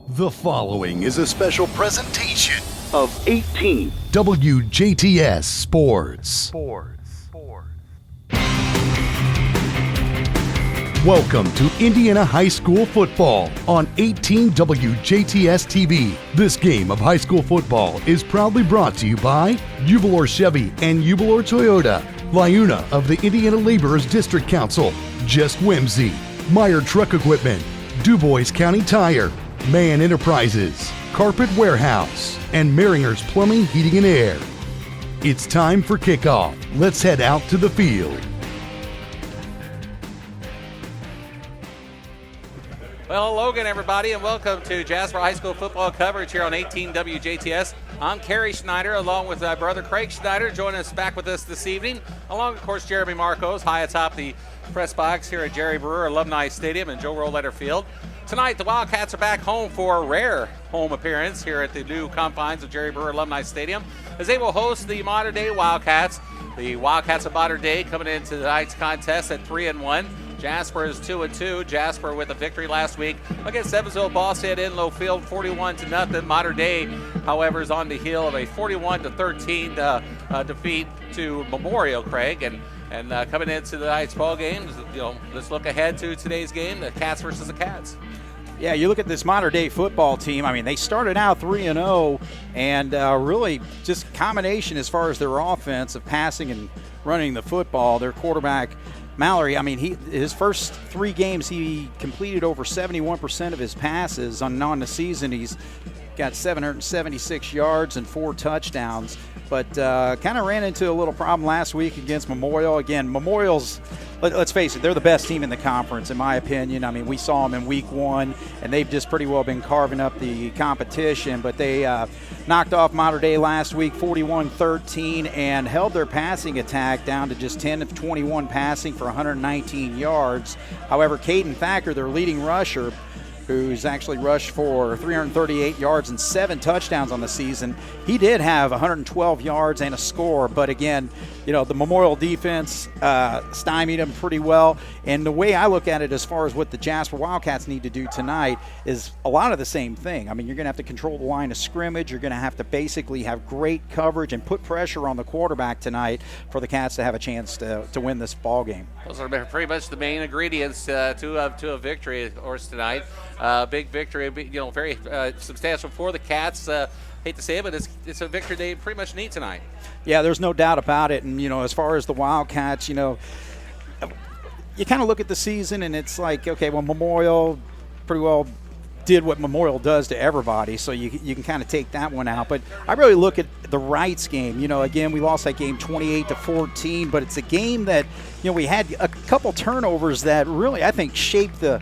The following is a special presentation of 18 WJTS Sports. Welcome to Indiana High School football on 18 WJTS TV. This game of high school football is proudly brought to you by Uvalor Chevy and Uvalor Toyota, Liuna of the Indiana Laborers District Council, Just Whimsy, Meyer Truck Equipment, DuBois County Tire, Mayan Enterprises, Carpet Warehouse, and Maringer's Plumbing, Heating, and Air. It's time for kickoff. Let's head out to the field. Well, hello again, everybody, and welcome to Jasper High School football coverage here on 18 WJTS. I'm Carey Schneider, along with my brother Craig Schneider, joining us back with us this evening, along, of course, Jeremy Marcos, high atop the press box here at Jerry Brewer Alumni Stadium and Joe Rollletter Field. Tonight, the Wildcats are back home for a rare home appearance here at the new confines of Jerry Brewer Alumni Stadium, as they will host the modern-day Wildcats. The Wildcats of modern day coming into tonight's contest at 3-1. Jasper is 2-2. Jasper with a victory last week against Evansville Boss Head in Low Field, 41-0. Modern day, however, is on the heel of a 41-13 defeat to Memorial, Craig. And coming into tonight's ball game, let's look ahead to today's game, the Cats versus the Cats. Yeah, you look at this modern-day football team. I mean, they started out 3-0, and really just combination as far as their offense of passing and running the football. Their quarterback, Mallory, I mean, his first 3 games, he completed over 71% of his passes on the season. He's got 776 yards and 4 touchdowns. But kind of ran into a little problem last week against Memorial. Again, Memorial's, let's face it, they're the best team in the conference, in my opinion. I mean, we saw them in week 1, and they've just pretty well been carving up the competition. But they knocked off Mater Dei last week 41-13 and held their passing attack down to just 10 of 21 passing for 119 yards. However, Caden Thacker, their leading rusher, who's actually rushed for 338 yards and 7 touchdowns on the season. He did have 112 yards and a score, but again, the Memorial defense stymied him pretty well. And the way I look at it as far as what the Jasper Wildcats need to do tonight is a lot of the same thing. I mean, you're going to have to control the line of scrimmage. You're going to have to basically have great coverage and put pressure on the quarterback tonight for the Cats to have a chance to win this ball game. Those are pretty much the main ingredients to a victory, of course, tonight. Big victory, very substantial for the Cats. Hate to say it, but it's a victory they pretty much need tonight. Yeah, there's no doubt about it. And, as far as the Wildcats, you kind of look at the season and it's like, okay, well, Memorial pretty well did what Memorial does to everybody, so you can kind of take that one out. But I really look at the Wrights game. Again, we lost that game 28-14, but it's a game that, we had a couple turnovers that really, I think, shaped the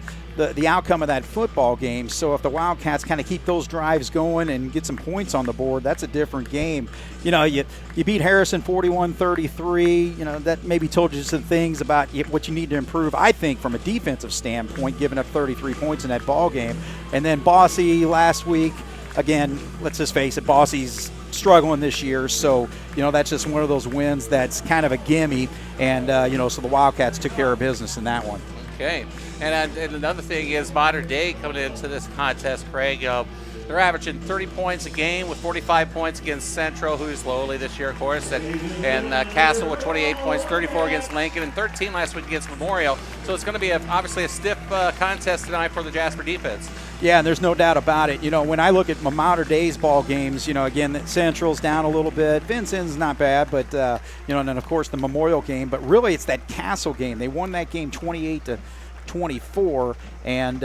outcome of that football game. So if the Wildcats kind of keep those drives going and get some points on the board, that's a different game. You beat Harrison 41-33. That maybe told you some things about what you need to improve, I think, from a defensive standpoint, giving up 33 points in that ball game. And then Bosse last week, again, let's just face it, Bosse's struggling this year. So, that's just one of those wins that's kind of a gimme. And, so the Wildcats took care of business in that one. Okay. And another thing is modern day coming into this contest, Craig. They're averaging 30 points a game with 45 points against Central, who's lowly this year, of course, and Castle with 28 points, 34 against Lincoln, and 13 last week against Memorial. So it's going to be obviously a stiff contest tonight for the Jasper defense. Yeah, and there's no doubt about it. When I look at Mater Dei's ball games, again, Central's down a little bit. Vincent's not bad, but, and then, of course, the Memorial game. But really, it's that Castle game. They won that game 28-24, and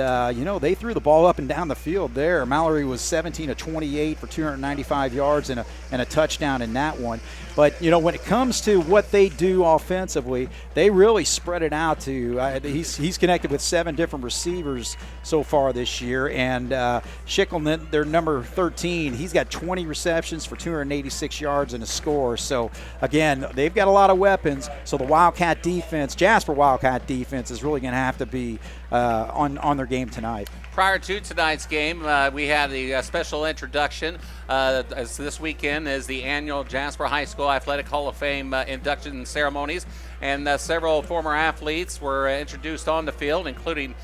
they threw the ball up and down the field there. Mallory was 17-28 for 295 yards and a touchdown in that one. But when it comes to what they do offensively, they really spread it out to he's connected with 7 different receivers so far this year, and Schickelman, their number 13, he's got 20 receptions for 286 yards and a score. So again, they've got a lot of weapons. So the Jasper Wildcat defense is really going to have to be on their game tonight. Prior to tonight's game, we had the special introduction. As this weekend is the annual Jasper High School Athletic Hall of Fame induction ceremonies, and several former athletes were introduced on the field, including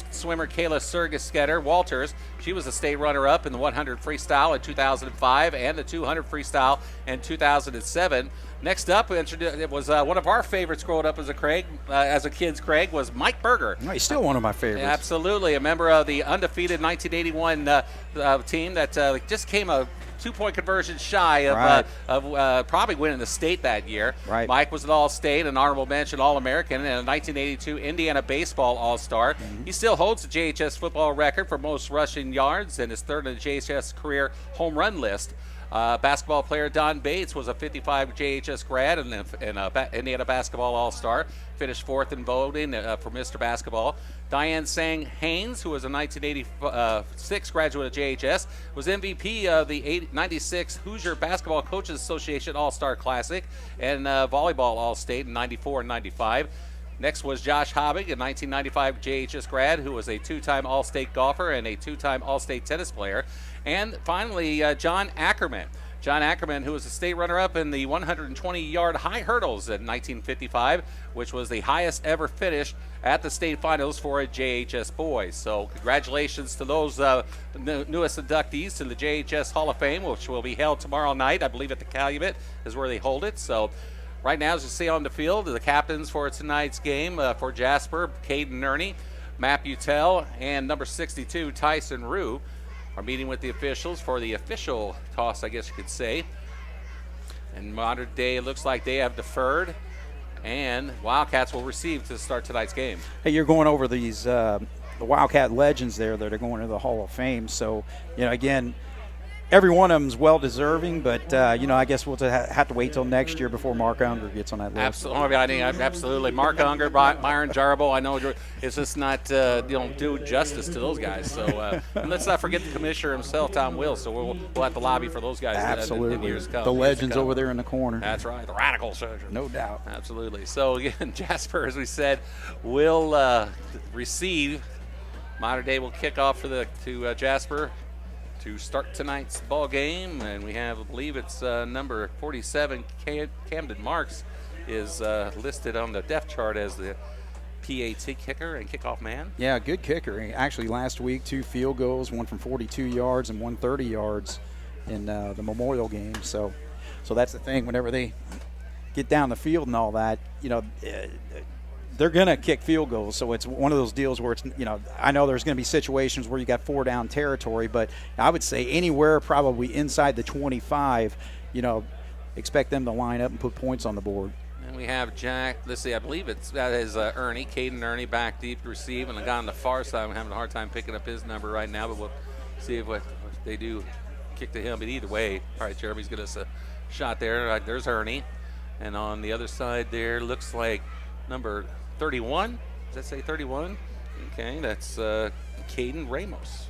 swimmer Kayla Sergisketter Walters. She was a state runner-up in the 100 freestyle in 2005 and the 200 freestyle in 2007. Next up, it was one of our favorites growing up as a kid, Craig, was Mike Berger. No, he's still one of my favorites. Absolutely. A member of the undefeated 1981 team that just came a 2-point conversion shy of probably winning the state that year. Right. Mike was an All-State, an honorable mention All-American, and a 1982 Indiana Baseball All-Star. Mm-hmm. He still holds the JHS football record for most rushing yards and is third in the JHS career home run list. Basketball player Don Bates was a 55 JHS grad and Indiana Basketball All-Star. Finished fourth in voting for Mr. Basketball. Diane Sang Haynes, who was a 1986 graduate of JHS, was MVP of the 96 Hoosier Basketball Coaches Association All-Star Classic and Volleyball All-State in 94 and 95. Next was Josh Hobbig, a 1995 JHS grad who was a 2-time All-State golfer and a 2-time All-State tennis player. And finally, John Ackerman. John Ackerman, who was a state runner-up in the 120-yard high hurdles in 1955, which was the highest ever finish at the state finals for a JHS boy. So congratulations to those newest inductees to the JHS Hall of Fame, which will be held tomorrow night. I believe at the Calumet is where they hold it. So right now, as you see on the field, the captains for tonight's game for Jasper, Caden Ernie, Matt Butel, and number 62, Tyson Rue, are meeting with the officials for the official toss, I guess you could say. In modern day, it looks like they have deferred, and Wildcats will receive to start tonight's game. Hey, you're going over these the Wildcat legends there that are going to the Hall of Fame. So, again, every one of them is well-deserving, but, I guess we'll have to wait till next year before Mark Unger gets on that list. Absolutely. Mark Unger, Byron Jarbo, I know it's just not do justice to those guys. So and let's not forget the commissioner himself, Tom Wills. So we'll have to lobby for those guys. Absolutely. In years to come. The legends over there in the corner. That's right. The radical surgeon. No doubt. Absolutely. So, again, Jasper, as we said, will receive. Modern Day will kick off to Jasper to start tonight's ball game, and we have, I believe it's number 47, Camden Marks, is listed on the depth chart as the PAT kicker and kickoff man. Yeah, good kicker. Actually, last week, 2 field goals, one from 42 yards and 130 yards in the Memorial game. So that's the thing. Whenever they get down the field and all that, they're going to kick field goals. So it's one of those deals where it's, I know there's going to be situations where you got 4 down territory, but I would say anywhere probably inside the 25, expect them to line up and put points on the board. And we have Jack, let's see, I believe that is Ernie, Caden Ernie back deep to receive, and the guy on the far side, I'm having a hard time picking up his number right now, but we'll see if they do kick to him. But either way, all right, Jeremy's got us a shot there. There's Ernie. And on the other side there, looks like number 31. Does that say 31? Okay, that's Caden Ramos.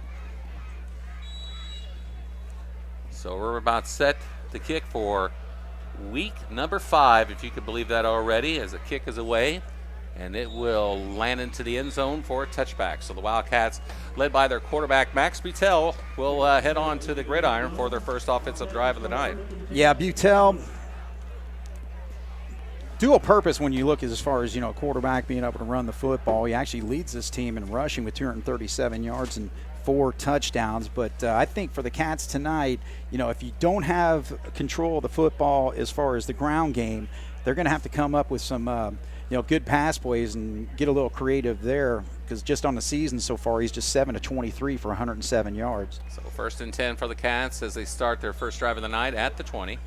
So we're about set to kick for week number 5, if you could believe that already, as the kick is away, and it will land into the end zone for a touchback. So the Wildcats, led by their quarterback Max Butel, will head on to the gridiron for their first offensive drive of the night. Yeah, Butel, dual purpose when you look as far as, quarterback being able to run the football. He actually leads this team in rushing with 237 yards and 4 touchdowns. But I think for the Cats tonight, if you don't have control of the football as far as the ground game, they're going to have to come up with some, good pass plays and get a little creative there, because just on the season so far, he's just 7 of 23 for 107 yards. So 1st and 10 for the Cats as they start their first drive of the night at the 20.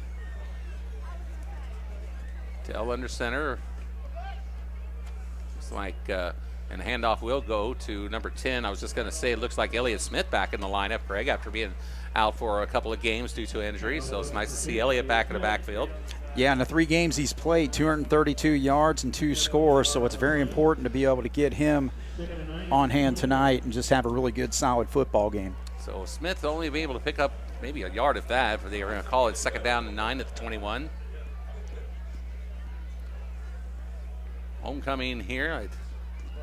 Tell under center. Looks like, and the handoff will go to number 10. I was just going to say, it looks like Elliott Smith back in the lineup, Craig, after being out for a couple of games due to injury. So it's nice to see Elliott back in the backfield. Yeah, in the 3 games he's played, 232 yards and 2 scores. So it's very important to be able to get him on hand tonight and just have a really good, solid football game. So Smith only be able to pick up maybe a yard if that. They were going to call it 2nd down and 9 at the 21. Homecoming here at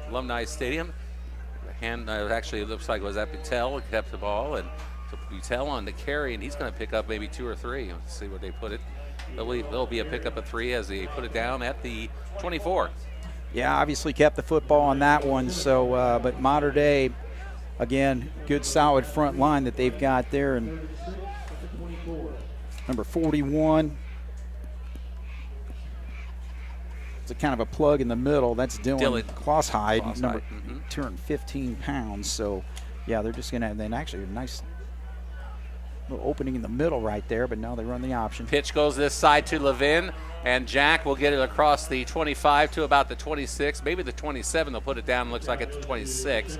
Alumni Stadium. And actually, it looks like it was that Patel kept the ball, and so Patel on to Carey, and he's going to pick up maybe 2 or 3. Let's see where they put it. There'll be a pickup of 3 as they put it down at the 24. Yeah, obviously kept the football on that one. So, but Mater Dei, again, good solid front line that they've got there. And number 41. It's a kind of a plug in the middle. That's Dylan Klossheide, number 215 pounds. So, yeah, they're just going to, then actually a nice little opening in the middle right there, but now they run the option. Pitch goes this side to Levin, and Jack will get it across the 25 to about the 26, maybe the 27. They'll put it down, looks like at the 26.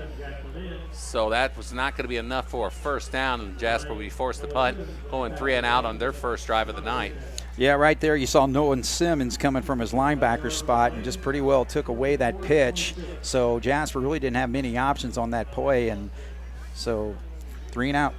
So that was not going to be enough for a first down, and Jasper will be forced to punt, going 3 and out on their first drive of the night. Yeah, right there you saw Nolan Simmons coming from his linebacker spot and just pretty well took away that pitch. So Jasper really didn't have many options on that play, and so 3 and out.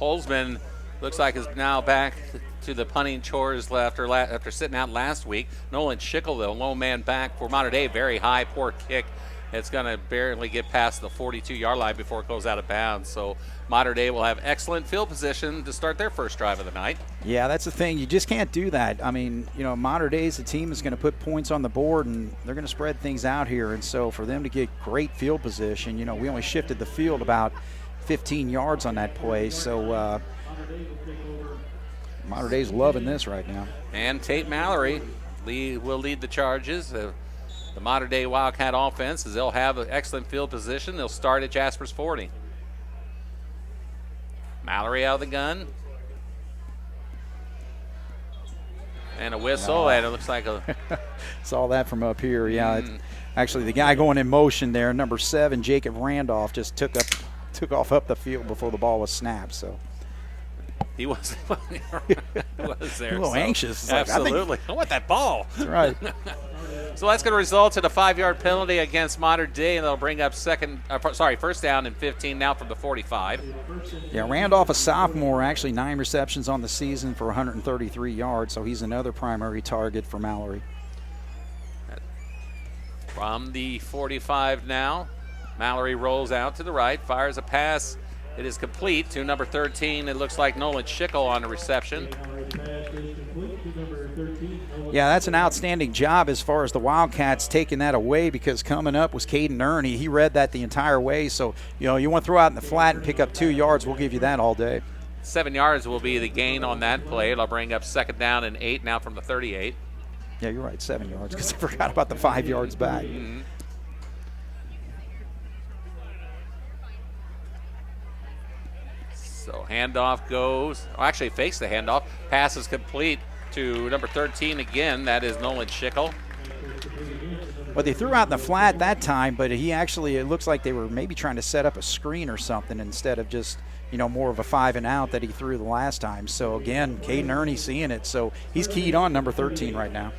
Holzman looks like is now back to the punting chores after sitting out last week. Nolan Schickel, the lone man back for Mater Dei. Very high, poor kick. It's going to barely get past the 42-yard line before it goes out of bounds. So Mater Dei will have excellent field position to start their first drive of the night. Yeah, that's the thing. You just can't do that. I mean, you know, Mater Dei is a team that's going to put points on the board, and they're going to spread things out here. And so for them to get great field position, you know, we only shifted the field about 15 yards on that play. So Mater Dei's loving this right now. And Tate Mallory will lead the charges. The Mater Dei Wildcat offense, as they'll have an excellent field position. They'll start at Jasper's 40. Mallory out of the gun. And a whistle, and it looks like a... Saw that from up here, yeah. Actually, the guy going in motion there, number 7, Jacob Randolph, just took off up the field before the ball was snapped, so... He was there. A little anxious. Absolutely. I want that ball. That's right. So that's going to result in a 5-yard penalty against Mater Dei, and they'll bring up first down and 15 now from the 45. Yeah, Randolph, a sophomore, actually 9 receptions on the season for 133 yards, so he's another primary target for Mallory. From the 45 now, Mallory rolls out to the right, fires a pass. It is complete to number 13. It looks like Nolan Schickel on the reception. Yeah, that's an outstanding job as far as the Wildcats taking that away, because coming up was Caden Ernie. He read that the entire way. So, you know, you want to throw out in the flat and pick up 2 yards, we'll give you that all day. 7 yards will be the gain on that play. It'll bring up second down and 8 now from the 38. Yeah, you're right, 7 yards, because I forgot about the 5 yards back. Mm-hmm. So handoff goes, actually fakes the handoff. Pass is complete to number 13 again. That is Nolan Schickel. Well, they threw out in the flat that time, but he actually, it looks like they were maybe trying to set up a screen or something instead of just, you know, more of a 5 and out that he threw the last time. So again, Caden Ernie seeing it. So he's keyed on number 13 right now.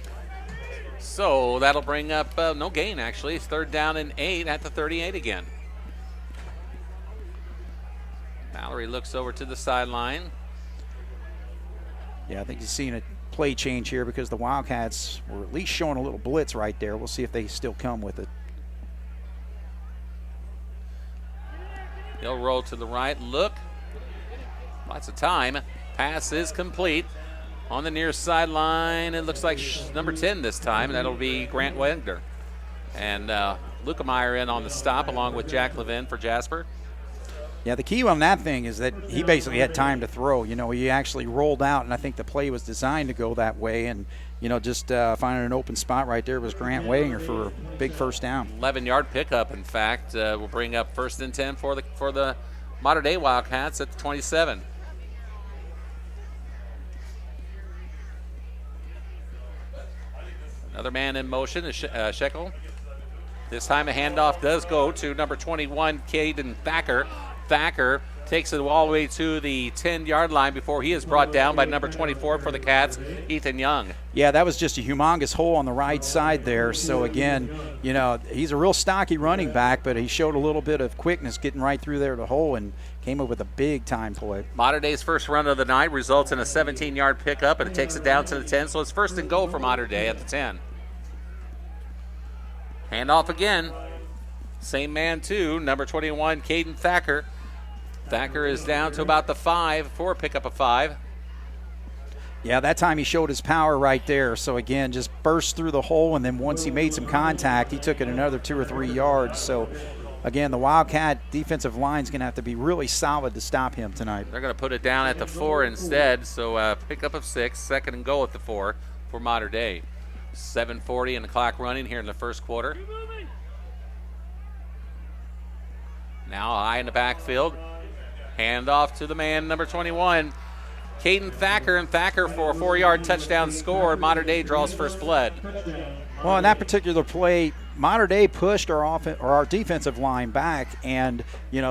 So that'll bring up no gain, actually. It's third down and 8 at the 38 again. Mallory looks over to the sideline. Yeah, I think he's seeing a play change here because the Wildcats were at least showing a little blitz right there. We'll see if they still come with it. He'll roll to the right. Look. Lots of time. Pass is complete. On the near sideline, it looks like number 10 this time. That'll be Grant Wegner. And Lukemeyer in on the stop along with Jack Levin for Jasper. Yeah, the key on that thing is that he basically had time to throw. You know, he actually rolled out, and I think the play was designed to go that way. And, you know, just finding an open spot right there was Grant Wagner for a big first down. 11-yard pickup, in fact. Will bring up first and 10 for the Mater Dei Wildcats at the 27. Another man in motion is Schickel. This time a handoff does go to number 21, Caden Thacker. Thacker takes it all the way to the 10-yard line before he is brought down by number 24 for the Cats, Ethan Young. Yeah, that was just a humongous hole on the right side there. So, again, you know, he's a real stocky running back, but he showed a little bit of quickness getting right through there to the hole and came up with a big-time play. Mater Dei's first run of the night results in a 17-yard pickup, and it takes it down to the 10, so it's first and goal for Mater Dei at the 10. Handoff again. Same man, too, number 21, Caden Thacker. Thacker is down to about the 5 for a pickup of 5. Yeah, that time he showed his power right there. So, again, just burst through the hole, and then once he made some contact, he took it another 2 or 3 yards. So, again, the Wildcat defensive line is going to have to be really solid to stop him tonight. They're going to put it down at the 4 instead, so pickup of 6, second and goal at the 4 for Mater Dei. 7:40 and the clock running here in the first quarter. Now high in the backfield. Hand off to the man, number 21, Caden Thacker, and Thacker for a 4-yard touchdown scored. Mater Dei draws first blood. Well, in that particular play, Mater Dei pushed our defensive line back, and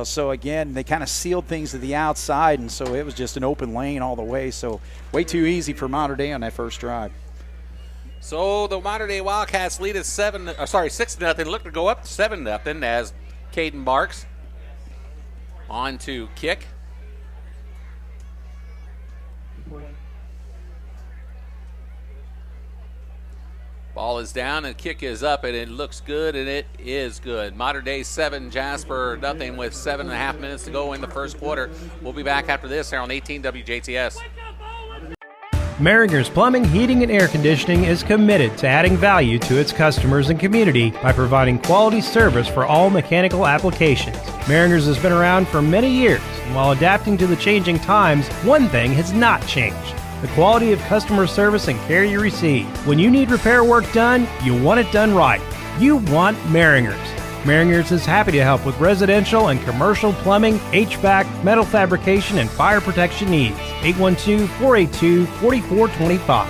so again they kind of sealed things to the outside, and so it was just an open lane all the way. So way too easy for Mater Dei on that first drive. So the Mater Dei Wildcats lead at 6-0. Look to go up 7-0 as Caden Marks on to kick. Ball is down and kick is up, and it looks good, and it is good. Mater Dei 7, Jasper nothing with 7.5 minutes to go in the first quarter. We'll be back after this here on 18 WJTS. Maringer's Plumbing, Heating, and Air Conditioning is committed to adding value to its customers and community by providing quality service for all mechanical applications. Maringer's has been around for many years, and while adapting to the changing times, one thing has not changed: the quality of customer service and care you receive. When you need repair work done, you want it done right. You want Maringer's. Maringer's is happy to help with residential and commercial plumbing, HVAC, metal fabrication, and fire protection needs. 812-482-4425.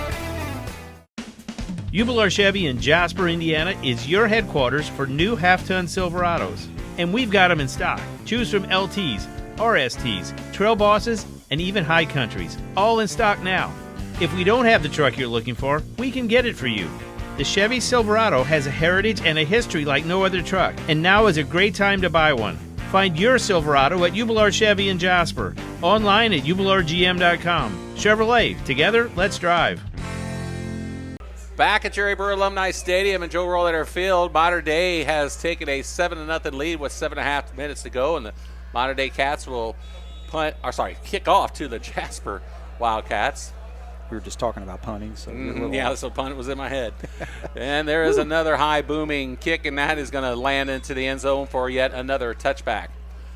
Jubilar Chevy in Jasper, Indiana is your headquarters for new half-ton Silverados. And we've got them in stock. Choose from LTs, RSTs, Trail Bosses, and even High Countries. All in stock now. If we don't have the truck you're looking for, we can get it for you. The Chevy Silverado has a heritage and a history like no other truck, and now is a great time to buy one. Find your Silverado at Jubilar Chevy in Jasper. Online at jubilargm.com. Chevrolet, together, let's drive. Back at Jerry Burr Alumni Stadium and Joe Rollator Field, Mater Dei has taken a 7-0 lead with 7.5 minutes to go, and the Mater Dei Cats will kick off to the Jasper Wildcats. We were just talking about punting. So so punt was in my head. And there is another high booming kick, and that is going to land into the end zone for yet another touchback.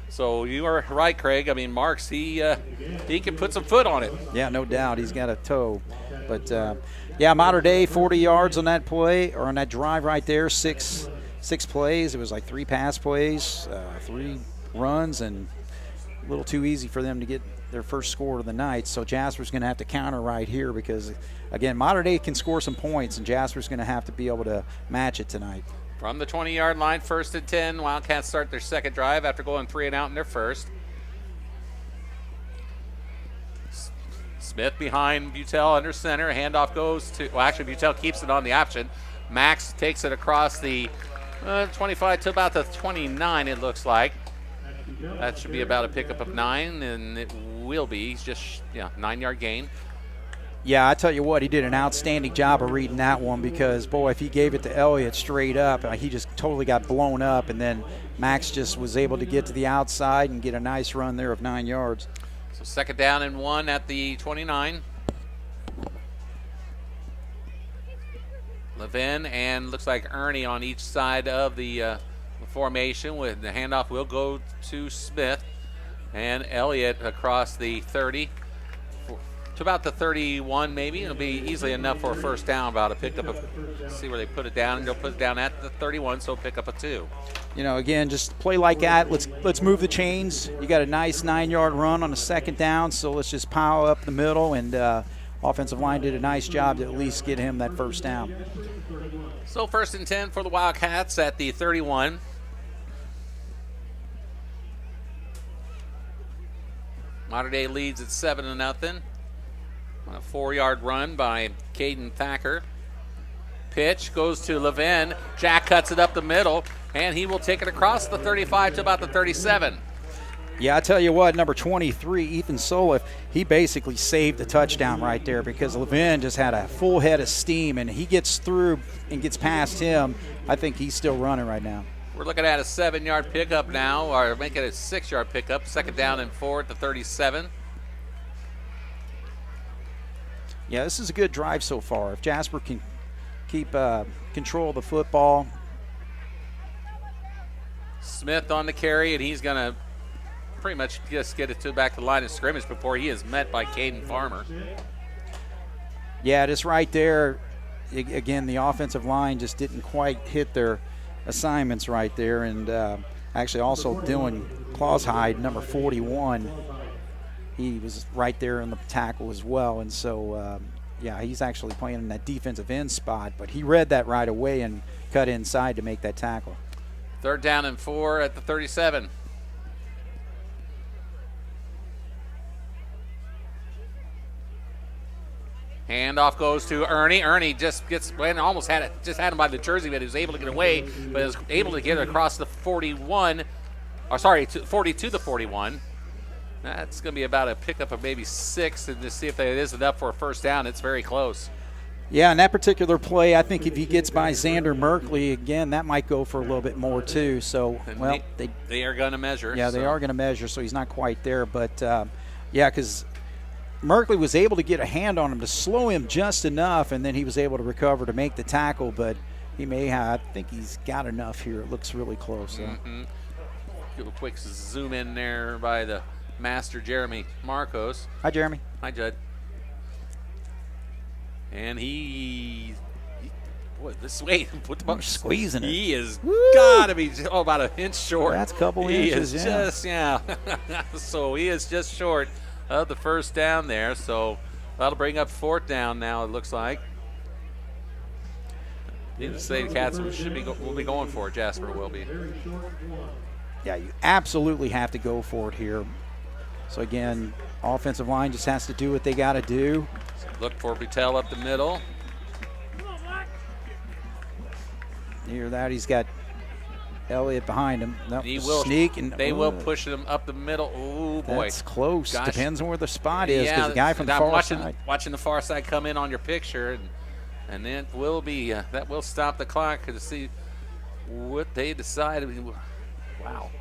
So you are right, Craig. I mean, Marks, he can put some foot on it. Yeah, no doubt. He's got a toe. But, Mater Dei, 40 yards on that play, or on that drive right there, six plays. It was like 3 pass plays, 3 runs, and a little too easy for them to get their first score of the night. So Jasper's going to have to counter right here because, again, Mater Dei can score some points, and Jasper's going to have to be able to match it tonight. From the 20-yard line, 1st and 10, Wildcats start their second drive after going 3 and out in their first. Smith behind Butel under center. Handoff goes to, Butel keeps it on the option. Max takes it across the 25 to about the 29, it looks like. That should be about a pickup of 9, and it will be. It's just 9-yard gain. Yeah, I tell you what, he did an outstanding job of reading that one because, boy, if he gave it to Elliott straight up, he just totally got blown up, and then Max just was able to get to the outside and get a nice run there of 9 yards. So 2nd down and 1 at the 29. Levin and looks like Ernie on each side of the formation. With the handoff will go to Smith, and Elliott across the 30 to about the 31 maybe. It'll be easily enough for a first down, about a pickup of, see where they put it down, and they'll put it down at the 31, so pick up a 2. Again, just play like that. Let's move the chains. You got a nice 9-yard run on a 2nd down, so let's just pile up the middle, and offensive line did a nice job to at least get him that first down. So 1st and 10 for the Wildcats at the 31. Mater Dei leads at 7-0 on a 4-yard run by Caden Thacker. Pitch goes to Levin. Jack cuts it up the middle, and he will take it across the 35 to about the 37. Yeah, I tell you what, number 23, Ethan Soliff, he basically saved the touchdown right there because Levin just had a full head of steam, and he gets through and gets past him. I think he's still running right now. We're looking at a 7-yard pickup now, or make it a 6-yard pickup. 2nd down and 4 at the 37. Yeah, this is a good drive so far. If Jasper can keep control of the football. Smith on the carry, and he's going to pretty much just get it back to the line of scrimmage before he is met by Caden Farmer. Yeah, just right there. Again, the offensive line just didn't quite hit their assignments right there. And actually also Dylan Claushide, number 41, he was right there in the tackle as well. And so, yeah, he's actually playing in that defensive end spot. But he read that right away and cut inside to make that tackle. 3rd down and 4 at the 37. Handoff goes to Ernie. Ernie just almost had him by the jersey, but he was able to get away, but was able to get it across the 41. 40 to the 41. That's going to be about a pickup of maybe 6, and to see if it is enough for a 1st down. It's very close. Yeah, in that particular play, I think if he gets by Xander Merkley again, that might go for a little bit more too. So, well, they are going to measure. Yeah, they are going to measure. So he's not quite there, but yeah, because Merkley was able to get a hand on him to slow him just enough, and then he was able to recover to make the tackle. But he may have. I think he's got enough here. It looks really close. Mm-hmm. Give a quick zoom in there by the master, Jeremy Marcos. Hi, Jeremy. Hi, Judd. And squeezing it. He is got to be about an inch short. That's a couple inches. He is just, so he is just short of the 1st down there. So that'll bring up 4th down now, it looks like. Need to say the Cats will be going for it. Jasper will be. Yeah, you absolutely have to go for it here. So again, offensive line just has to do what they got to do. Look for Butel up the middle. You hear that? He's got Elliott behind him. Nope, he will sneak, and they will push him up the middle. Oh boy, that's close. Gosh. Depends on where the spot is, because the guy from the far side. Watching the far side come in on your picture, and then will be that will stop the clock to see what they decide. Wow.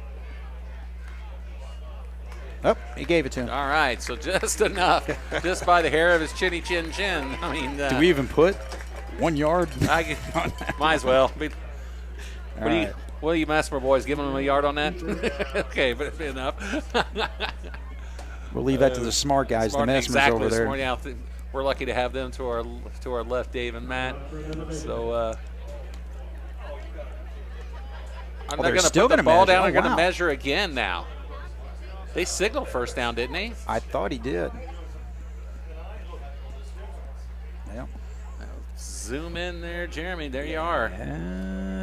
Oh, he gave it to him. All right, so just enough, just by the hair of his chinny chin chin. I mean, do we even put 1 yard? Might as well. What do you Masper boys giving him a yard on that? Okay, but enough. We'll leave that to the smart guys, the Messmers over there. We're lucky to have them to our left, Dave and Matt. So they're going to put the ball down. They're going to measure again now. They signaled 1st down, didn't they? I thought he did. Yeah. Zoom in there, Jeremy. There you are.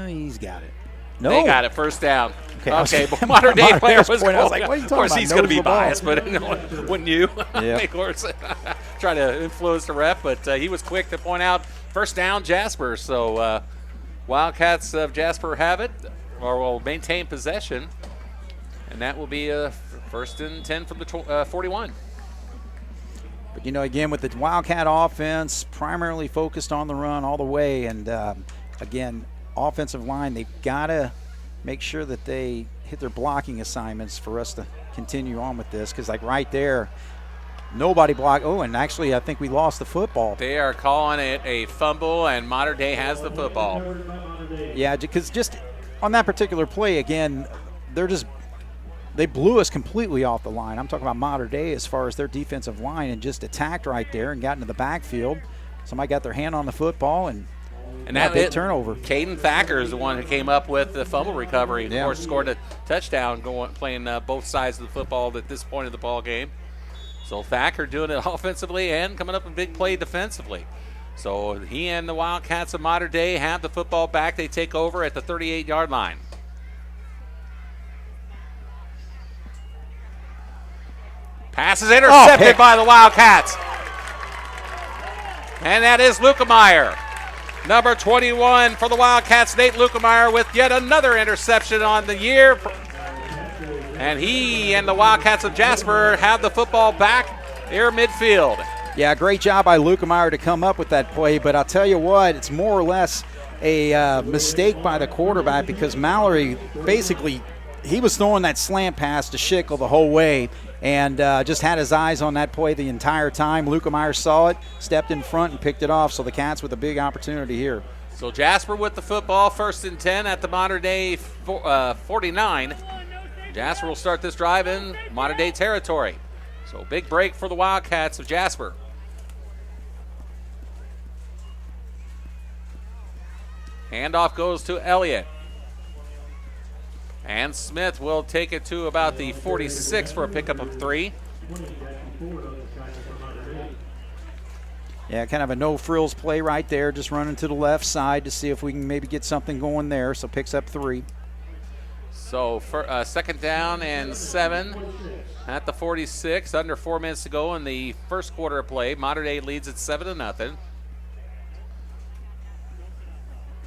He's got it. No. They got it. 1st down. Okay, but modern day player was going. I was like, what are you talking about? Of course, he's going to be biased, but wouldn't you? Yeah. Of course, try to influence the ref, but he was quick to point out 1st down, Jasper. So Wildcats of Jasper have it, or will maintain possession, and that will be a 1st and 10 from the 41. But, again, with the Wildcat offense primarily focused on the run all the way, and, again, offensive line, they've got to make sure that they hit their blocking assignments for us to continue on with this, because, like, right there, nobody blocked. Oh, and actually I think we lost the football. They are calling it a fumble, and Modern Day has the football. Yeah, because just on that particular play, again, they blew us completely off the line. I'm talking about Modern Day as far as their defensive line, and just attacked right there and got into the backfield. Somebody got their hand on the football, and that big turnover. Caden Thacker is the one who came up with the fumble recovery. Of course, scored a touchdown playing both sides of the football at this point of the ball game. So Thacker doing it offensively and coming up with a big play defensively. So he and the Wildcats of Modern Day have the football back. They take over at the 38-yard line. Pass is intercepted by the Wildcats. And that is Lukemeyer. Number 21 for the Wildcats, Nate Lukemeyer, with yet another interception on the year. And he and the Wildcats of Jasper have the football back near midfield. Yeah, great job by Lukemeyer to come up with that play. But I'll tell you what, it's more or less a mistake by the quarterback because Mallory basically, he was throwing that slant pass to Schickel the whole way and just had his eyes on that play the entire time. Lukemeyer saw it, stepped in front and picked it off, so the Cats with a big opportunity here. So Jasper with the football, 1st and 10 at the modern-day 49. Jasper will start this drive in modern-day territory. So big break for the Wildcats of Jasper. Handoff goes to Elliott. And Smith will take it to about the 46 for a pickup of 3. Yeah, kind of a no-frills play right there, just running to the left side to see if we can maybe get something going there, so picks up 3. So for 2nd down and 7 at the 46, under 4 minutes to go in the first quarter of play. Modern Day leads at 7-0.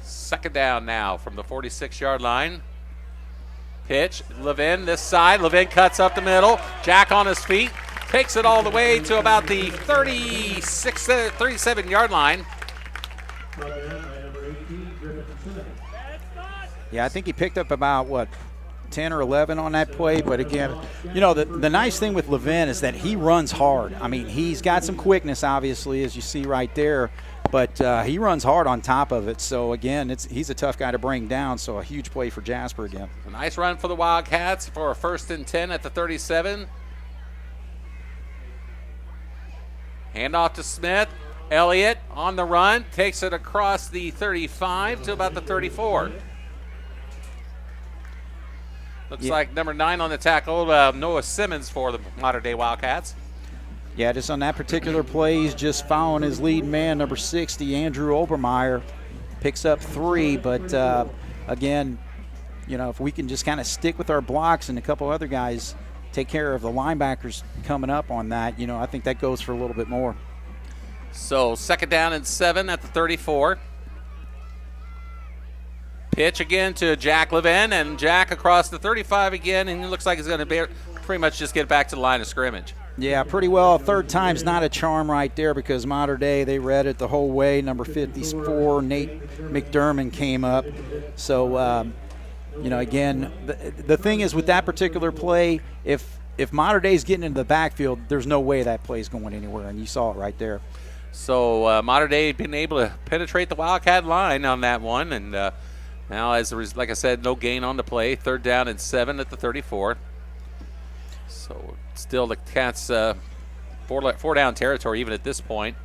2nd down now from the 46-yard line. Pitch, Levin this side. Levin cuts up the middle. Jack on his feet. Takes it all the way to about the 37-yard line. Yeah, I think he picked up about, 10 or 11 on that play. But again, the nice thing with Levin is that he runs hard. I mean, he's got some quickness, obviously, as you see right there. But he runs hard on top of it. So, again, he's a tough guy to bring down. So, a huge play for Jasper again. A nice run for the Wildcats for a 1st and 10 at the 37. Handoff to Smith. Elliott on the run. Takes it across the 35 to about the 34. Looks like number 9 on the tackle, Noah Simmons for the modern-day Wildcats. Yeah, just on that particular play, he's just following his lead man, number 60, Andrew Obermeyer. Picks up 3, but again, if we can just kind of stick with our blocks and a couple other guys take care of the linebackers coming up on that, I think that goes for a little bit more. So 2nd down and 7 at the 34. Pitch again to Jack Levin, and Jack across the 35 again, and it looks like he's going to pretty much just get back to the line of scrimmage. Yeah, pretty well. 3rd time's not a charm right there because Modern Day, they read it the whole way. Number 54, Nate McDermott came up. So, again, the thing is with that particular play, if Modern Day's getting into the backfield, there's no way that play's going anywhere, and you saw it right there. So Modern Day been able to penetrate the Wildcat line on that one, and now, like I said, no gain on the play. 3rd down and 7 at the 34. So still the Cats 4 down territory even at this point.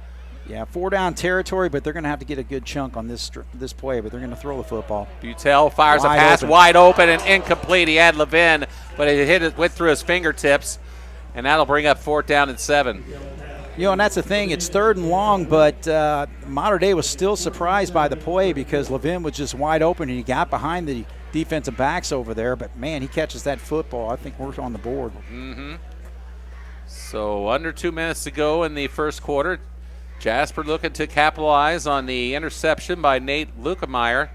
Yeah, 4 down territory, but they're going to have to get a good chunk on this play, but they're going to throw the football. Butel fires a pass wide open and incomplete. He had Levin, but it went through his fingertips, and that'll bring up 4th down and 7. And that's the thing. It's 3rd and long, but Modern Day was still surprised by the play because Levin was just wide open, and he got behind the defensive backs over there. But, man, he catches that football. I think we're on the board. Mm-hmm. So under 2 minutes to go in the first quarter. Jasper looking to capitalize on the interception by Nate Lukemeyer.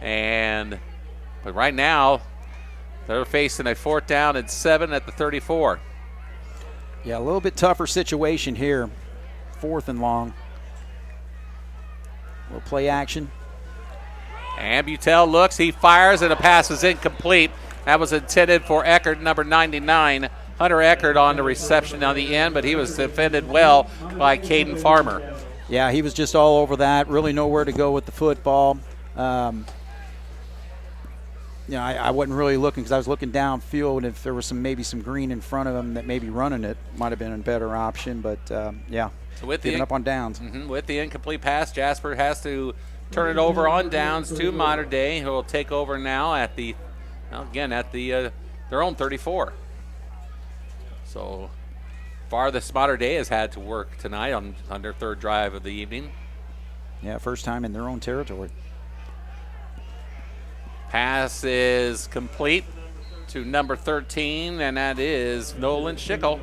But right now, they're facing a 4th down and 7 at the 34. Yeah, a little bit tougher situation here. 4th and long. A little play action. And Butel looks, he fires, and a pass is incomplete. That was intended for Eckert, number 99. Hunter Eckert on the reception on the end, but he was defended well by Caden Farmer. Yeah, he was just all over that. Really nowhere to go with the football. I wasn't really looking because I was looking downfield, and if there was maybe some green in front of him that maybe running it might have been a better option. But, So giving up on downs. With the incomplete pass, Jasper has to turn it over on downs to Modern Day, who will take over now at their own 34. So farthest Modern Day has had to work tonight on their 3rd drive of the evening. Yeah, first time in their own territory. Pass is complete to number 13, and that is Nolan Schickel.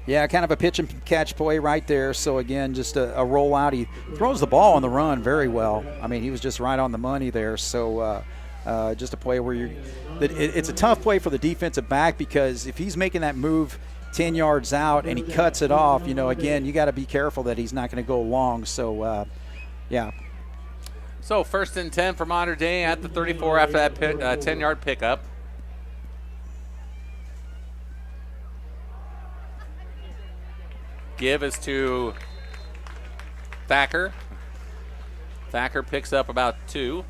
Yeah, kind of a pitch and catch play right there. So, again, just a rollout. He throws the ball on the run very well. I mean, he was just right on the money there. So, just a play where it's a tough play for the defensive back because if he's making that move 10 yards out and he cuts it off, again, you got to be careful that he's not going to go long. So, So 1st and 10 for Mater Dei at the 34 after that 10-yard pickup. Give is to Thacker. Thacker picks up about 2.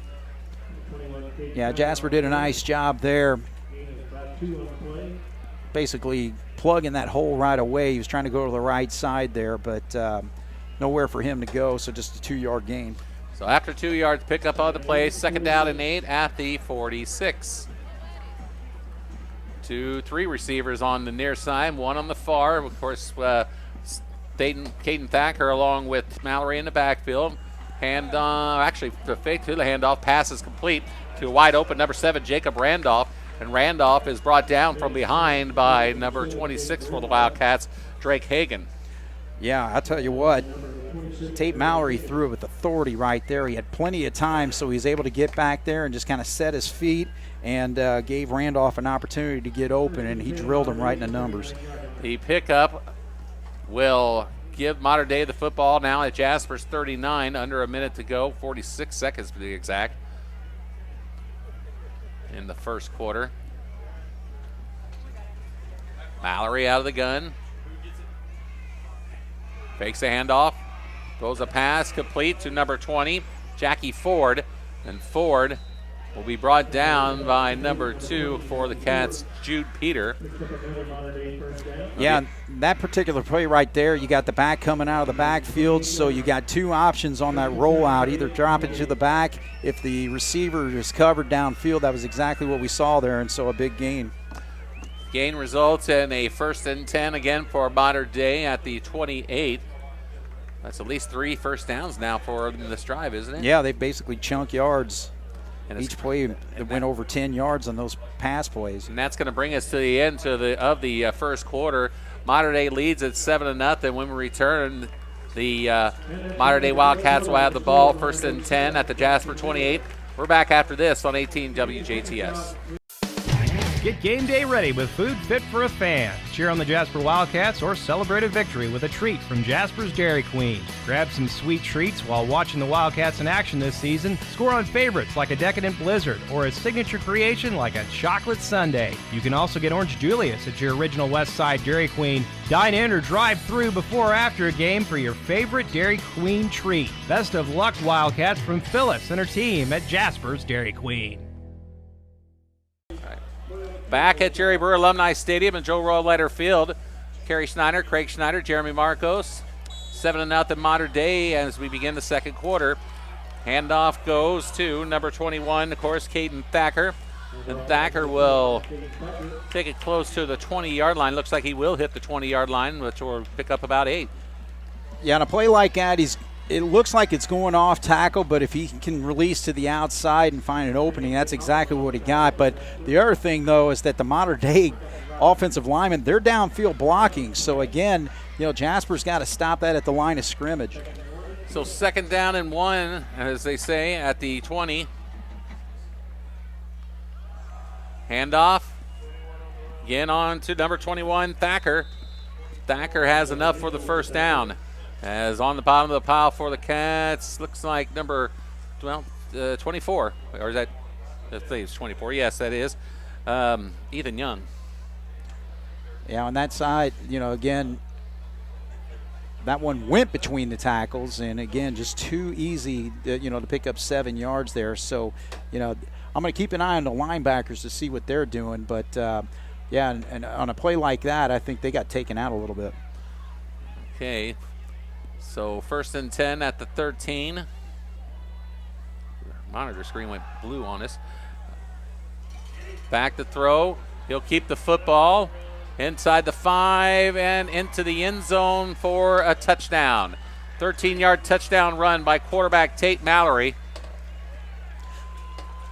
Yeah, Jasper did a nice job there. Basically plugging that hole right away. He was trying to go to the right side there, but nowhere for him to go, so just a 2-yard gain. So after 2 yards, pick up on the play, 2nd down and 8 at the 46. 3 receivers on the near side, 1 on the far. Of course, Caden Thacker along with Mallory in the backfield. Actually, the fake to the handoff. Pass is complete to a wide open number 7, Jacob Randolph. And Randolph is brought down from behind by number 26 for the Wildcats, Drake Hagan. Yeah, I'll tell you what, Tate Mallory threw it with authority right there. He had plenty of time, so he was able to get back there and just kind of set his feet and gave Randolph an opportunity to get open, and he drilled him right in the numbers. The pickup will give Mater Dei the football now at Jasper's 39, under a minute to go, 46 seconds to be exact, in the first quarter. Mallory out of the gun. Fakes a handoff. Throws a pass complete to number 20, Jackie Ford. And Ford will be brought down by number 2 for the Cats, Jude Peter. Yeah, that particular play right there, you got the back coming out of the backfield, so you got 2 options on that rollout. Either drop it to the back. If the receiver is covered downfield, that was exactly what we saw there, and so a big gain. Gain results in a 1st and 10 again for Mater Dei at the 28. That's at least 3 first downs now for this drive, isn't it? Yeah, they basically chunk yards. And each play went over 10 yards on those pass plays. And that's going to bring us to the end of the first quarter. Mater Dei leads at 7-0. When we return, the Mater Dei Wildcats will have the ball 1st and 10 at the Jasper 28. We're back after this on 18 WJTS. Get game day ready with food fit for a fan. Cheer on the Jasper Wildcats or celebrate a victory with a treat from Jasper's Dairy Queen. Grab some sweet treats while watching the Wildcats in action this season. Score on favorites like a Decadent Blizzard or a signature creation like a Chocolate Sundae. You can also get Orange Julius at your original West Side Dairy Queen. Dine in or drive through before or after a game for your favorite Dairy Queen treat. Best of luck, Wildcats, from Phyllis and her team at Jasper's Dairy Queen. Back at Jerry Brewer Alumni Stadium and Joe Royal Leiter Field, Carey Schneider, Craig Schneider, Jeremy Marcos, 7-0 Mater Dei as we begin the second quarter. Handoff goes to number 21, of course, Caden Thacker. And Thacker will take it close to the 20-yard line. Looks like he will hit the 20-yard line, which will pick up about 8. Yeah, on a play like that, it looks like it's going off tackle, but if he can release to the outside and find an opening, that's exactly what he got. But the other thing, though, is that the Mater Dei offensive linemen, they're downfield blocking. So, again, Jasper's got to stop that at the line of scrimmage. So 2nd down and 1, as they say, at the 20. Handoff. Again on to number 21, Thacker. Thacker has enough for the first down. As on the bottom of the pile for the Cats, looks like number 24. Or is that, I think it's 24. Yes, that is. Ethan Young. Yeah, on that side, again, that one went between the tackles, and again, just too easy, to pick up 7 yards there. So, I'm going to keep an eye on the linebackers to see what they're doing. But, yeah, and on a play like that, I think they got taken out a little bit. Okay. So 1st and 10 at the 13. Monitor screen went blue on us. Back to throw. He'll keep the football inside the 5 and into the end zone for a touchdown. 13-yard touchdown run by quarterback Tate Mallory.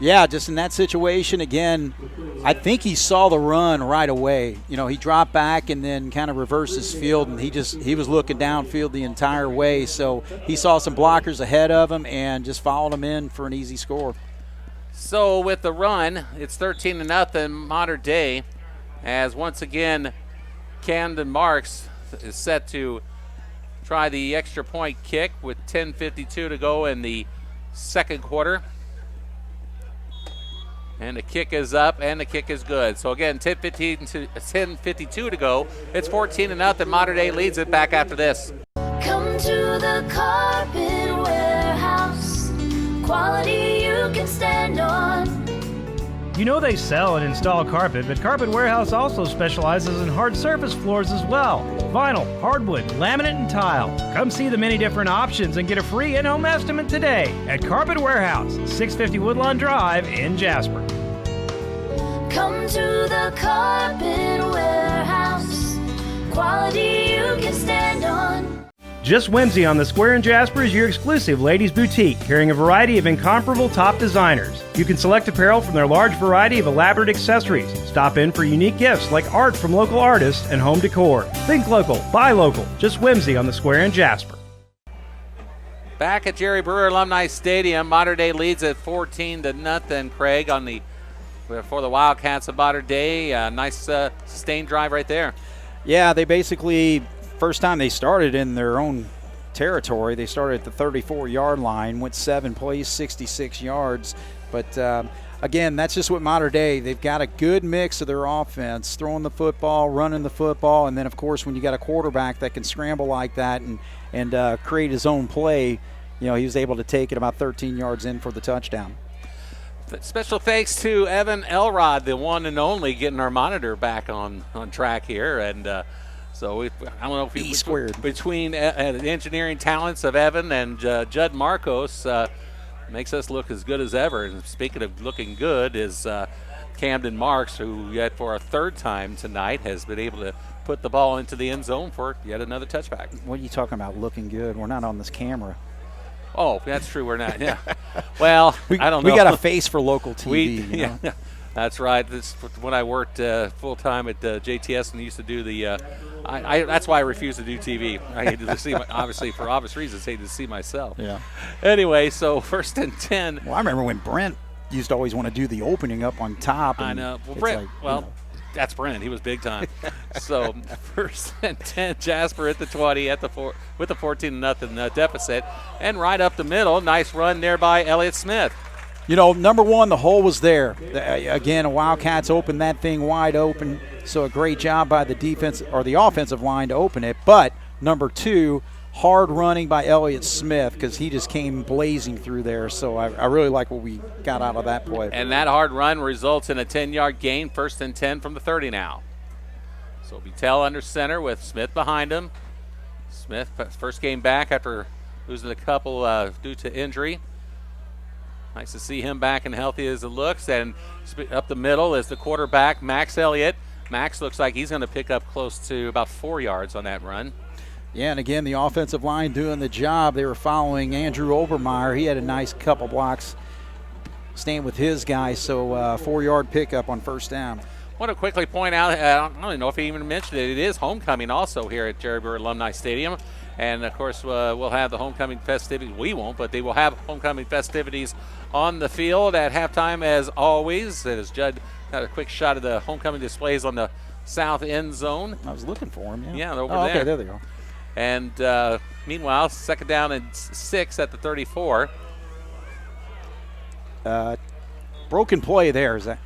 Yeah, just in that situation, again, I think he saw the run right away. He dropped back and then kind of reversed his field, and he was looking downfield the entire way. So he saw some blockers ahead of him and just followed them in for an easy score. So with the run, it's 13-0 Mater Dei, as once again Camden Marks is set to try the extra point kick with 10:52 to go in the second quarter. And the kick is up, and the kick is good. So again, 10:52 to go. It's 14-0. Mater Dei leads it back after this. Come to the Carpet Warehouse. Quality you can stand on. You know they sell and install carpet, but Carpet Warehouse also specializes in hard surface floors as well. Vinyl, hardwood, laminate, and tile. Come see the many different options and get a free in-home estimate today at Carpet Warehouse, 650 Woodlawn Drive in Jasper. Come to the Carpet Warehouse. Quality you can stand on. Just Whimsy on the Square in Jasper is your exclusive ladies' boutique, carrying a variety of incomparable top designers. You can select apparel from their large variety of elaborate accessories. Stop in for unique gifts like art from local artists and home decor. Think local, buy local. Just Whimsy on the Square in Jasper. Back at Jerry Brewer Alumni Stadium, Mater Dei leads at 14-0. Craig for the Wildcats of Mater Dei. Nice sustained drive right there. Yeah, they basically, first time they started in their own territory, they started at the 34-yard line, went 7 plays, 66 yards. But again, that's just what Mater Dei, they've got a good mix of their offense, throwing the football, running the football, and then, of course, when you got a quarterback that can scramble like that and create his own play, he was able to take it about 13 yards in for the touchdown. Special thanks to Evan Elrod, the one and only, getting our monitor back on track here. And so I don't know if between the engineering talents of Evan and Judd Marcos makes us look as good as ever. And speaking of looking good is Camden Marks, who yet for a third time tonight has been able to put the ball into the end zone for yet another touchback. What are you talking about looking good? We're not on this camera. Oh, that's true. We're not. Yeah. Well, I don't know. We got a face for local TV. Yeah, that's right. This when I worked full time at JTS and used to do the. That's why I refuse to do TV. I hated to see, obviously for obvious reasons, hated to see myself. Yeah. Anyway, so 1st and 10. Well, I remember when Brent used to always want to do the opening up on top. I know. Well, Brent. That's Brent. He was big time. So 1st and 10, Jasper at the 20 with the 14-0 deficit, and right up the middle, nice run there by Elliott Smith. Number one, the hole was there. Again, the Wildcats opened that thing wide open, so a great job by the defense or the offensive line to open it. But number two, hard running by Elliott Smith because he just came blazing through there. So I really like what we got out of that play. And that hard run results in a 10-yard gain, 1st and 10 from the 30 now. So Betel under center with Smith behind him. Smith, first game back after losing a couple due to injury. Nice to see him back and healthy as it looks. And up the middle is the quarterback, Max Elliott. Max looks like he's going to pick up close to about 4 yards on that run. Yeah, and again, the offensive line doing the job. They were following Andrew Obermeyer. He had a nice couple blocks staying with his guys, so 4-yard pickup on 1st down. I want to quickly point out, I don't even know if he even mentioned it, it is homecoming also here at Jerry Brewer Alumni Stadium. And, of course, we'll have the homecoming festivities. We won't, but they will have homecoming festivities on the field at halftime as always. As Judd got a quick shot of the homecoming displays on the south end zone. I was looking for him, Yeah, over there. Okay, there they go. And meanwhile, 2nd down and 6 at the 34. Broken play there, Zach.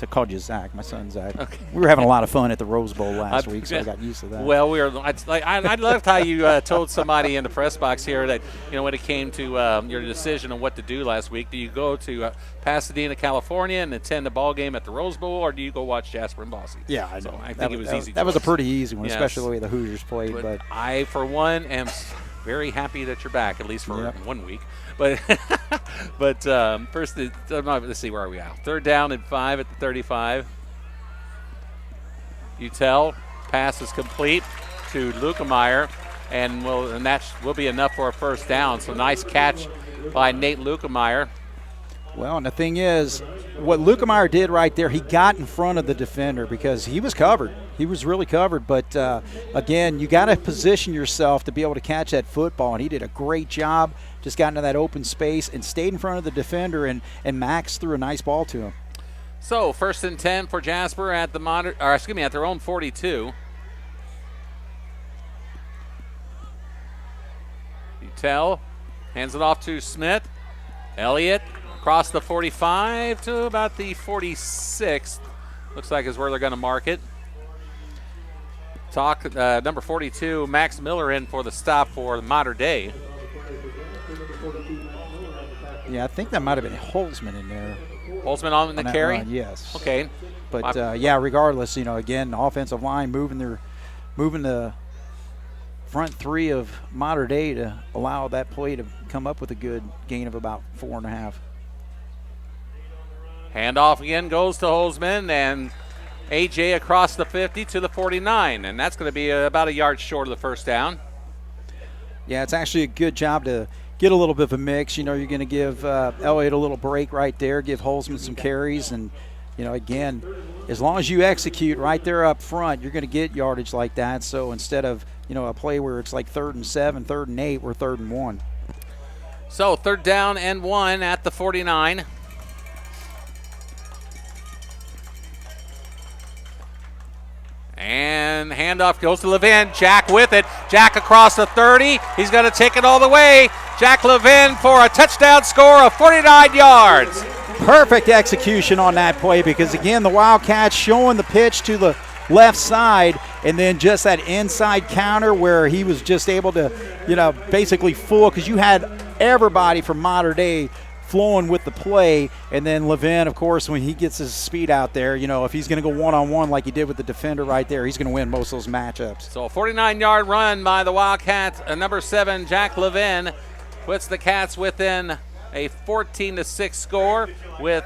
I called you Zach. My son Zach. Okay. We were having a lot of fun at the Rose Bowl last week, so I got used to that. Well, I loved how you told somebody in the press box here that when it came to your decision on what to do last week. Do you go to Pasadena, California, and attend the ball game at the Rose Bowl, or do you go watch Jasper and Boise? Yeah, I know. So I think it was easy. That was a pretty easy one, especially the way the Hoosiers played. But I, for one, am very happy that you're back, at least for 1 week. But first, let's see, where are we at? 3rd down and 5 at the 35. Utel, pass is complete to Lukemeyer, and that will be enough for a 1st down. So nice catch by Nate Lukemeyer. Well, and the thing is, what Lukemeyer did right there, he got in front of the defender because he was covered. He was really covered. But, again, you got to position yourself to be able to catch that football, and he did a great job. Just got into that open space and stayed in front of the defender, and Max threw a nice ball to him. So 1st and 10 for Jasper at at their own 42. Utel Hands it off to Smith. Elliott across the 45 to about the 46. Looks like is where they're going to mark it. Number 42, Max Miller in for the stop for Mater Dei. Yeah, I think that might have been Holzman in there. Holzman on the carry? Yes. Okay. But, regardless, again, offensive line moving the front three of Mater Dei to allow that play to come up with a good gain of about 4.5. Handoff again goes to Holzman, and A.J. across the 50 to the 49, and that's going to be about a yard short of the first down. Yeah, it's actually a good job to get a little bit of a mix. You're going to give Elliott a little break right there, give Holzman some carries, and, again, as long as you execute right there up front, you're going to get yardage like that. So instead of, a play where it's like 3rd and 7, 3rd and 8, we're 3rd and 1. So 3rd down and 1 at the 49. And handoff goes to Levin. Jack with it. Jack across the 30. He's going to take it all the way. Jack Levin for a touchdown score of 49 yards. Perfect execution on that play because, again, the Wildcats showing the pitch to the left side and then just that inside counter where he was just able to, basically fool because you had everybody from Mater Dei flowing with the play, and then Levin, of course, when he gets his speed out there, if he's going to go one-on-one like he did with the defender right there, he's going to win most of those matchups. So a 49-yard run by the Wildcats. Number 7, Jack Levin, puts the Cats within a 14-6 score with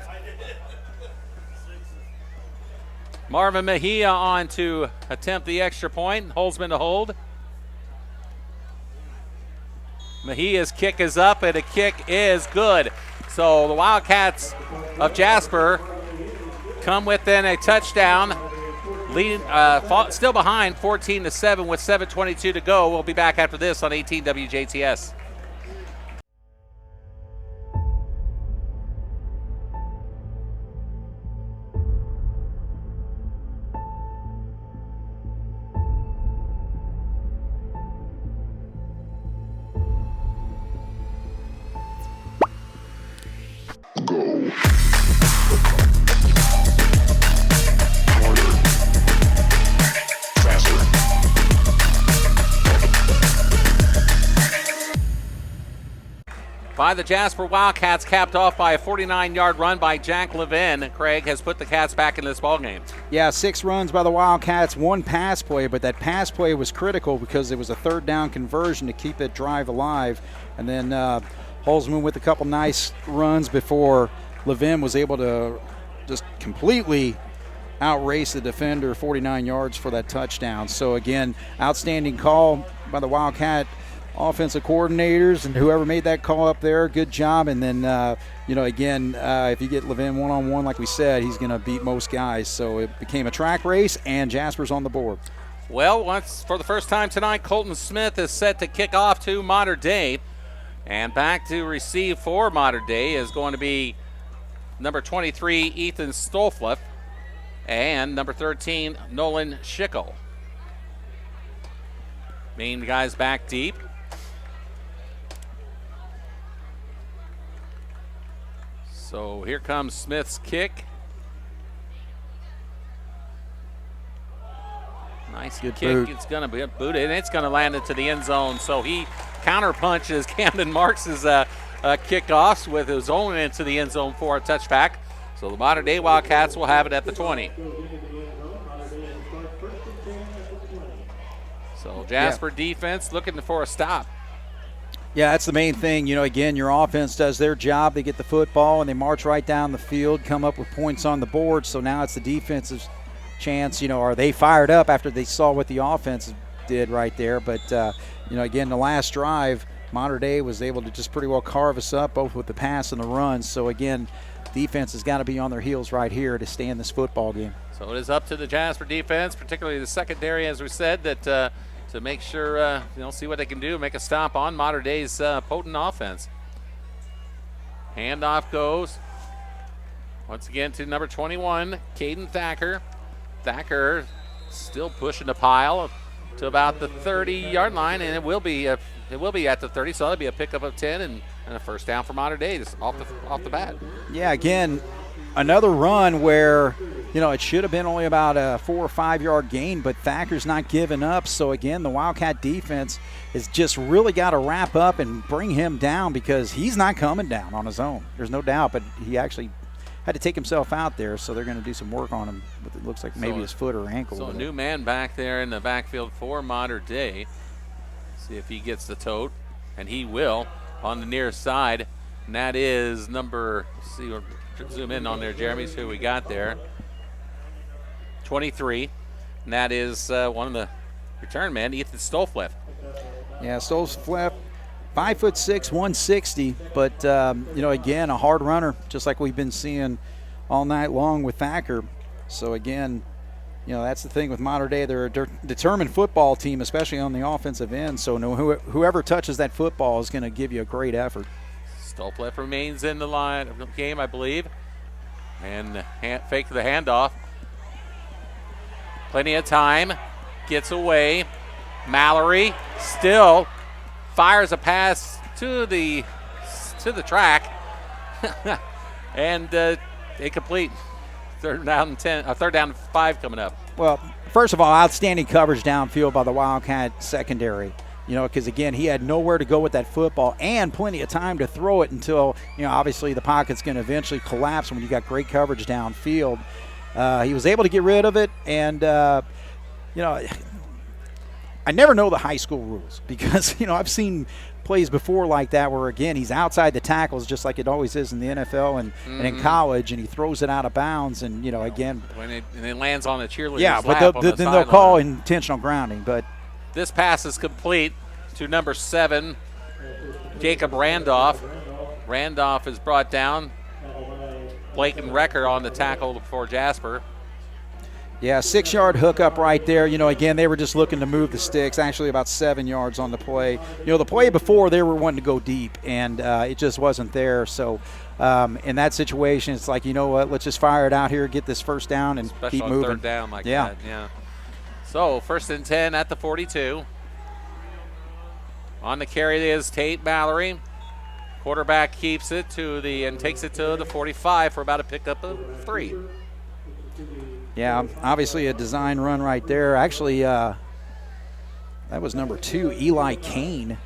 Marvin Mejia on to attempt the extra point. Holzman to hold. Mejia's kick is up, and a kick is good. So the Wildcats of Jasper come within a touchdown, leading, still behind 14-7 with 7:22 to go. We'll be back after this on 18 WJTS. By the Jasper Wildcats, capped off by a 49-yard run by Jack Levin. Craig has put the Cats back in this ballgame. Yeah, 6 runs by the Wildcats, 1 pass play, but that pass play was critical because it was a 3rd down conversion to keep that drive alive. And then Holzman with a couple nice runs before Levin was able to just completely outrace the defender 49 yards for that touchdown. So, again, outstanding call by the Wildcat offensive coordinators and whoever made that call up there, good job. And then, if you get Levin one-on-one, like we said, he's going to beat most guys. So it became a track race, and Jasper's on the board. Well, for the first time tonight, Colton Smith is set to kick off to Mater Dei. And back to receive for Mater Dei is going to be number 23, Ethan Stolfleff, and number 13, Nolan Schickel. Main guys back deep. So here comes Smith's kick. Nice good kick. boot. It's going to be booted, and it's going to land into the end zone. So he counter punches Camden Marks' kickoffs with his own into the end zone for a touchback. So the Mater Dei Wildcats will have it at the 20. So Jasper defense looking for a stop. Yeah, that's the main thing. Again, your offense does their job. They get the football, and they march right down the field, come up with points on the board. So now it's the defense's chance. Are they fired up after they saw what the offense did right there? But, again, the last drive, Mater Dei was able to just pretty well carve us up, both with the pass and the run. So, again, defense has got to be on their heels right here to stay in this football game. So it is up to the Jasper defense, particularly the secondary, as we said, that to make sure, see what they can do, make a stop on Mater Dei's potent offense. Handoff goes once again to number 21, Caden Thacker. Thacker still pushing the pile. to about the 30-yard line, and it will be at the 30, so that'll be a pickup of 10 and a first down for Mater Dei just off the bat. Yeah, again, another run where, it should have been only about a 4 or 5 yard gain, but Thacker's not giving up. So, again, the Wildcat defense has just really got to wrap up and bring him down because he's not coming down on his own. There's no doubt, but he actually had to take himself out there, so they're going to do some work on him. But it looks like maybe his foot or ankle. So a new man back there in the backfield for Mater Dei. See if he gets the tote, and he will on the near side. And that is number, see, we'll zoom in on there, Jeremy, see who we got there. 23, and that is one of the return men, Ethan Stolfleff. Yeah, Stolfleff, 5'6", 160, but again, a hard runner, just like we've been seeing all night long with Thacker. So again, that's the thing with Mater Dei. They're a determined football team, especially on the offensive end. So whoever touches that football is going to give you a great effort. Stolfleff remains in the game, I believe, and fake the handoff. Plenty of time, gets away. Mallory still fires a pass to the track, and incomplete. Third down and 5 coming up. Well, first of all, outstanding coverage downfield by the Wildcat secondary. Because again, he had nowhere to go with that football and plenty of time to throw it until obviously the pocket's going to eventually collapse when you got great coverage downfield. He was able to get rid of it, and I never know the high school rules because I've seen plays before like that where, again, he's outside the tackles just like it always is in the NFL and in college, and he throws it out of bounds, and again when it lands on the cheerleader's lap but then they'll call intentional grounding. But this pass is complete to number 7, Jacob Randolph. Randolph is brought down. Blake and Recker on the tackle for Jasper. Yeah, 6-yard hookup right there. Again, they were just looking to move the sticks, actually about 7 yards on the play. The play before, they were wanting to go deep, and it just wasn't there. So in that situation, it's like, what, let's just fire it out here, get this first down, and especially keep on moving. Third down like that, yeah. So 1st and 10 at the 42. On the carry is Tate Mallory. Quarterback keeps it and takes it to the 45 for about a pickup of 3. Yeah, obviously a design run right there. Actually, that was number 2, Eli Kane.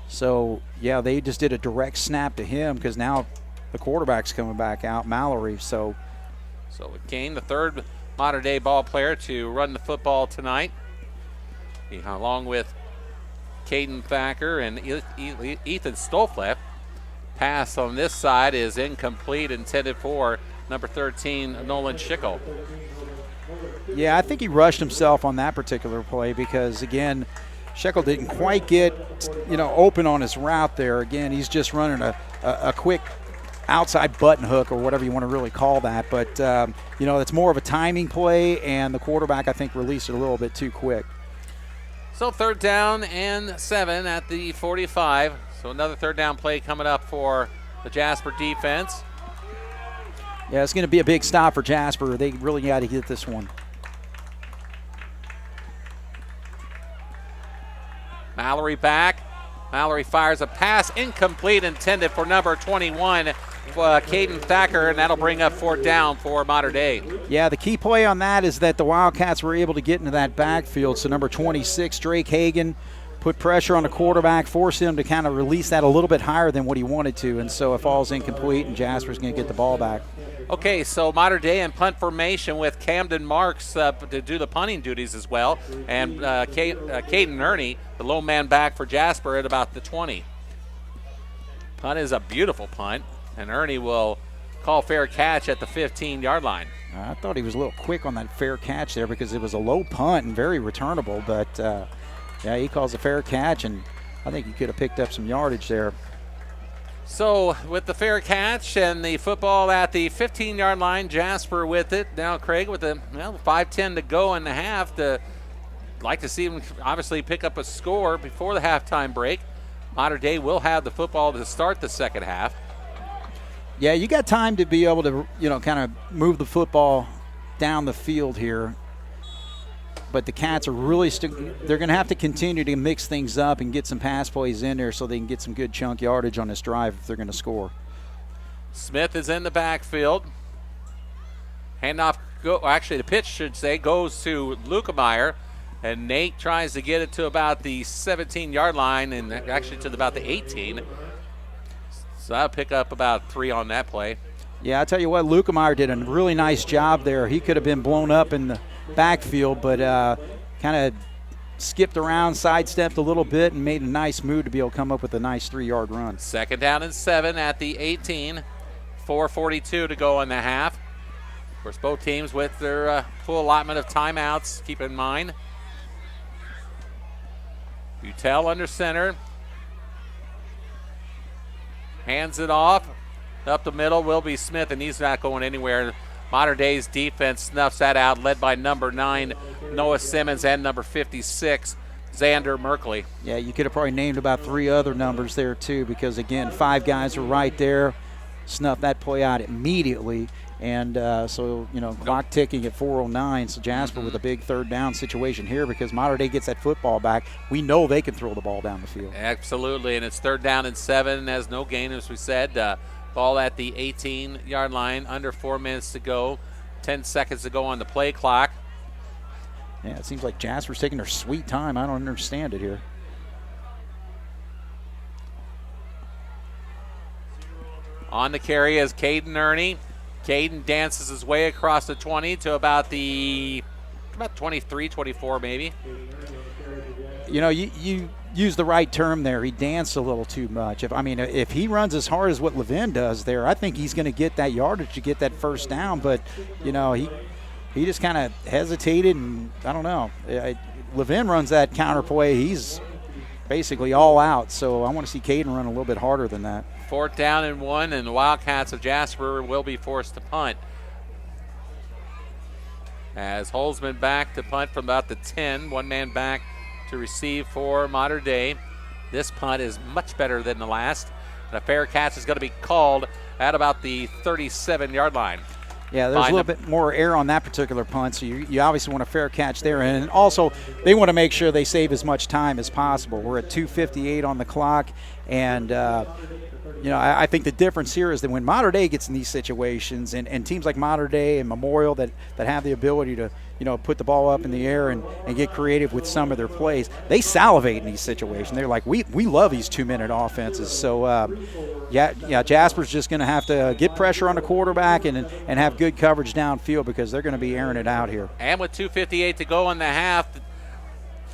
So, yeah, they just did a direct snap to him because now the quarterback's coming back out, Mallory. So Kane, the third Mater Dei ball player to run the football tonight, along with Caden Thacker and Ethan Stolfleff. Pass on this side is incomplete, intended for number 13, Nolan Schickel. Yeah, I think he rushed himself on that particular play because, again, Schickel didn't quite get, open on his route there. Again, he's just running a quick outside button hook or whatever you want to really call that. But, it's more of a timing play, and the quarterback, I think, released it a little bit too quick. So 3rd down and 7 at the 45. So another 3rd down play coming up for the Jasper defense. Yeah, it's going to be a big stop for Jasper. They really got to get this one. Mallory back. Mallory fires a pass, incomplete, intended for number 21, Caden Thacker, and that'll bring up 4th down for Mater Dei. Yeah, the key play on that is that the Wildcats were able to get into that backfield. So number 26, Drake Hagan, put pressure on the quarterback, forced him to kind of release that a little bit higher than what he wanted to, and so it falls incomplete, and Jasper's going to get the ball back. Okay, so Mater Dei in punt formation with Camden Marks to do the punting duties as well, and Caden Ernie, the lone man back for Jasper at about the 20. Punt is a beautiful punt, and Ernie will call fair catch at the 15-yard line. I thought he was a little quick on that fair catch there because it was a low punt and very returnable, but yeah, he calls a fair catch, and I think he could have picked up some yardage there. So with the fair catch and the football at the 15-yard line, Jasper with it. Now Craig with the 5:10 to go in the half. Like to see him obviously pick up a score before the halftime break. Mater Dei will have the football to start the second half. Yeah, you got time to be able to, kind of move the football down the field here. but the Cats are really they're going to have to continue to mix things up and get some pass plays in there so they can get some good chunk yardage on this drive if they're going to score. Smith is in the backfield. Handoff, actually the pitch should say, goes to Lukemeyer. And Nate tries to get it to about the 17-yard line and actually to about the 18. So that'll pick up about 3 on that play. Yeah, I tell you what, Lukemeyer did a really nice job there. He could have been blown up in the backfield, but kind of skipped around, sidestepped a little bit, and made a nice move to be able to come up with a nice 3-yard run. 2nd down and 7 at the 18. 4:42 to go in the half. Of course, both teams with their full allotment of timeouts, keep in mind. Butel under center. Hands it off. Up the middle will be Smith, and he's not going anywhere. Modern Day's defense snuffs that out, led by number 9, Noah Simmons, and number 56, Xander Merkley. Yeah, you could have probably named about 3 other numbers there, too, because, again, 5 guys are right there. Snuff that play out immediately. And so, clock ticking at 4:09. So Jasper with a big 3rd down situation here because Modern Day gets that football back. We know they can throw the ball down the field. Absolutely, and it's 3rd down and 7. Has no gain, as we said. Ball at the 18-yard line. Under 4 minutes to go. 10 seconds to go on the play clock. Yeah, it seems like Jasper's taking their sweet time. I don't understand it here. On the carry is Caden Ernie. Caden dances his way across the 20 to about 23, 24 maybe. You use the right term there. He danced a little too much. If he runs as hard as what Levin does there, I think he's going to get that yardage to get that 1st down. But, he just kind of hesitated, and I don't know. Levin runs that counter play. He's basically all out. So I want to see Caden run a little bit harder than that. 4th down and 1, and the Wildcats of Jasper will be forced to punt. As Holzman back to punt from about the 10, 1 man back to receive for Modern Day. This punt is much better than the last, and a fair catch is going to be called at about the 37-yard line. Yeah, there's a little bit more air on that particular punt, so you obviously want a fair catch there. And also, they want to make sure they save as much time as possible. We're at 2:58 on the clock, and I think the difference here is that when Modern Day gets in these situations, and teams like Modern Day and Memorial that have the ability to put the ball up in the air and get creative with some of their plays, they salivate in these situations. They're like, we love these 2-minute offenses. So, Jasper's just going to have to get pressure on the quarterback and have good coverage downfield because they're going to be airing it out here. And with 2:58 to go in the half,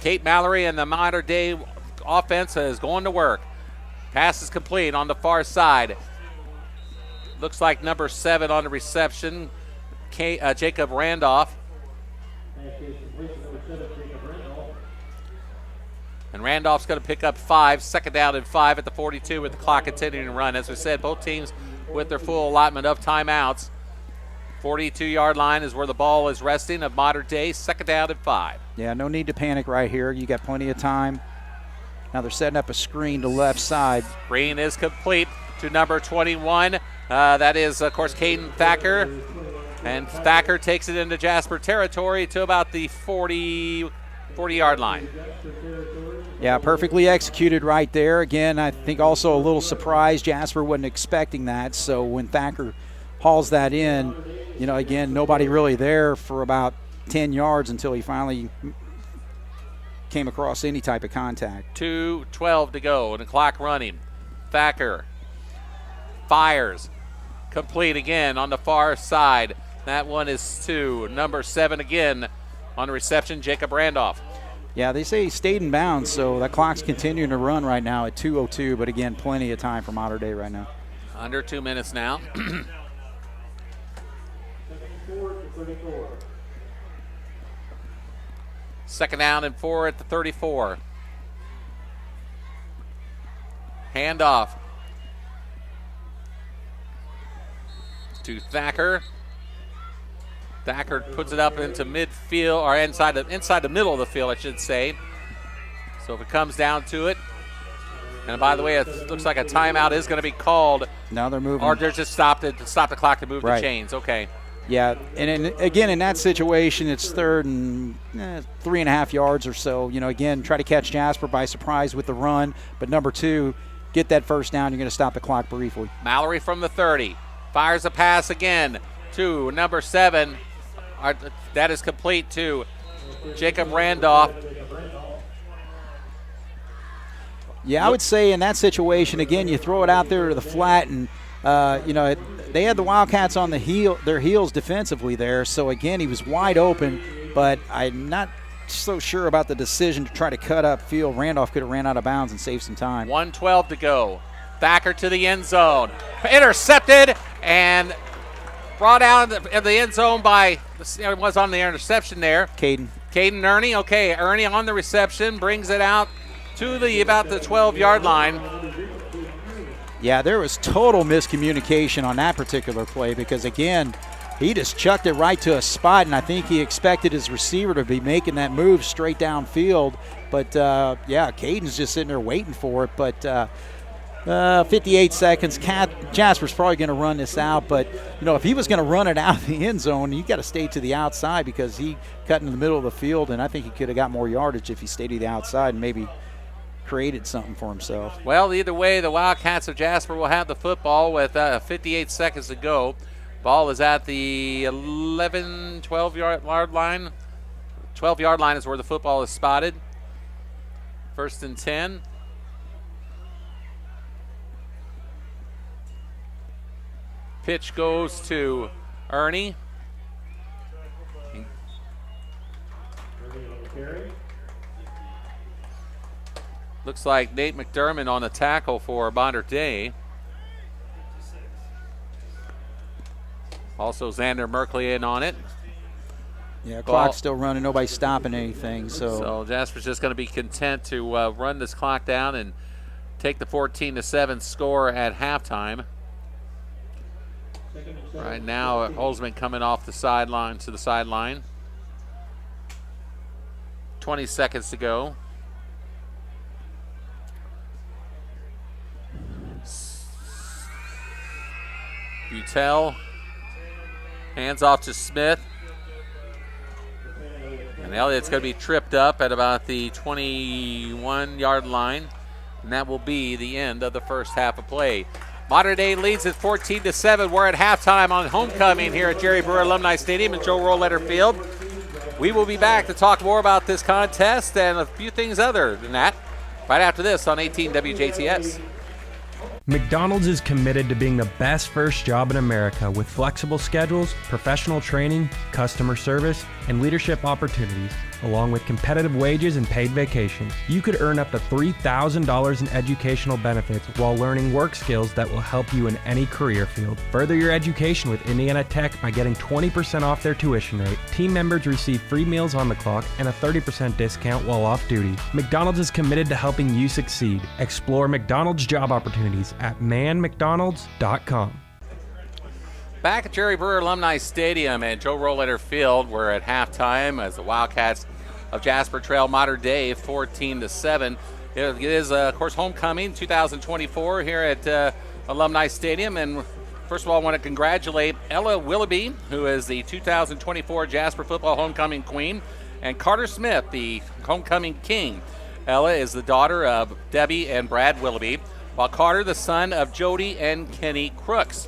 Kate Mallory and the Modern Day offense is going to work. Pass is complete on the far side. Looks like number 7 on the reception, Jacob Randolph. And Randolph's going to pick up 5, 2nd down and 5 at the 42 with the clock continuing to run. As we said, both teams with their full allotment of timeouts. 42-yard line is where the ball is resting of Modern Day, 2nd down and 5. Yeah, no need to panic right here. You got plenty of time. Now they're setting up a screen to left side. Screen is complete to number 21. That is, of course, Caden Thacker. And Thacker takes it into Jasper territory to about the 40-yard line. Yeah, perfectly executed right there. Again, I think also a little surprised. Jasper wasn't expecting that. So when Thacker hauls that in, again, nobody really there for about 10 yards until he finally came across any type of contact. 2:12 to go and the clock running. Thacker fires. Complete again on the far side. That one is to number 7 again on the reception, Jacob Randolph. Yeah, they say he stayed in bounds, so that clock's continuing to run right now at 2:02, but again, plenty of time for Modern Day right now. Under 2 minutes now. Second down and 4 at the 34. Handoff to Thacker. Thacker puts it up into midfield, or inside the middle of the field, I should say. So if it comes down to it, and by the way, it looks like a timeout is going to be called. Now they're moving. Or they're just stop the clock to move the chains. Okay. Yeah, and again, in that situation, it's 3rd and 3.5 yards or so. Again, try to catch Jasper by surprise with the run. But number 2, get that first down. You're going to stop the clock briefly. Mallory from the 30 fires a pass again to number 7. That is complete to Jacob Randolph. Yeah, I would say in that situation, again, you throw it out there to the flat, and they had the Wildcats on their heels defensively there. So again, he was wide open, but I'm not so sure about the decision to try to cut up field. Randolph could have ran out of bounds and saved some time. 1:12 to go. Thacker to the end zone, intercepted and brought out in the end zone by was on the interception there. Caden Ernie. Okay, Ernie on the reception brings it out to about the 12-yard line. Yeah, there was total miscommunication on that particular play because, again, he just chucked it right to a spot, and I think he expected his receiver to be making that move straight downfield. But, Caden's just sitting there waiting for it. But 58 seconds. Jasper's probably going to run this out. But, if he was going to run it out of the end zone, you got to stay to the outside because he cut in the middle of the field, and I think he could have got more yardage if he stayed to the outside and maybe created something for himself. Well, either way, the Wildcats of Jasper will have the football with 58 seconds to go. Ball is at the 12-yard line. 12-yard line is where the football is spotted. 1st and 10. Pitch goes to Ernie. Looks like Nate McDermott on the tackle for Bonner Day. Also Xander Merkley in on it. Yeah, clock's still running. Nobody's stopping anything. So Jasper's just going to be content to run this clock down and take the 14-7 score at halftime. Right now, Holzman coming off the sideline to the sideline. 20 seconds to go. Butel, hands off to Smith. And Elliott's going to be tripped up at about the 21-yard line. And that will be the end of the first half of play. Modern Day leads at 14-7. We're at halftime on homecoming here at Jerry Brewer Alumni Stadium and Joe Rollletter Field. We will be back to talk more about this contest and a few things other than that right after this on 18 WJTS. McDonald's is committed to being the best first job in America with flexible schedules, professional training, customer service, and leadership opportunities, along with competitive wages and paid vacations. You could earn up to $3,000 in educational benefits while learning work skills that will help you in any career field. Further your education with Indiana Tech by getting 20% off their tuition rate. Team members receive free meals on the clock and a 30% discount while off duty. McDonald's is committed to helping you succeed. Explore McDonald's job opportunities at manmcdonalds.com. Back at Jerry Brewer Alumni Stadium and Joe Rollletter Field, we're at halftime as the Wildcats of Jasper trail Modern Day 14-7. It is, of course, homecoming 2024 here at Alumni Stadium. And first of all, I want to congratulate Ella Willoughby, who is the 2024 Jasper Football Homecoming Queen, and Carter Smith, the Homecoming King. Ella is the daughter of Debbie and Brad Willoughby, while Carter, the son of Jody and Kenny Crooks.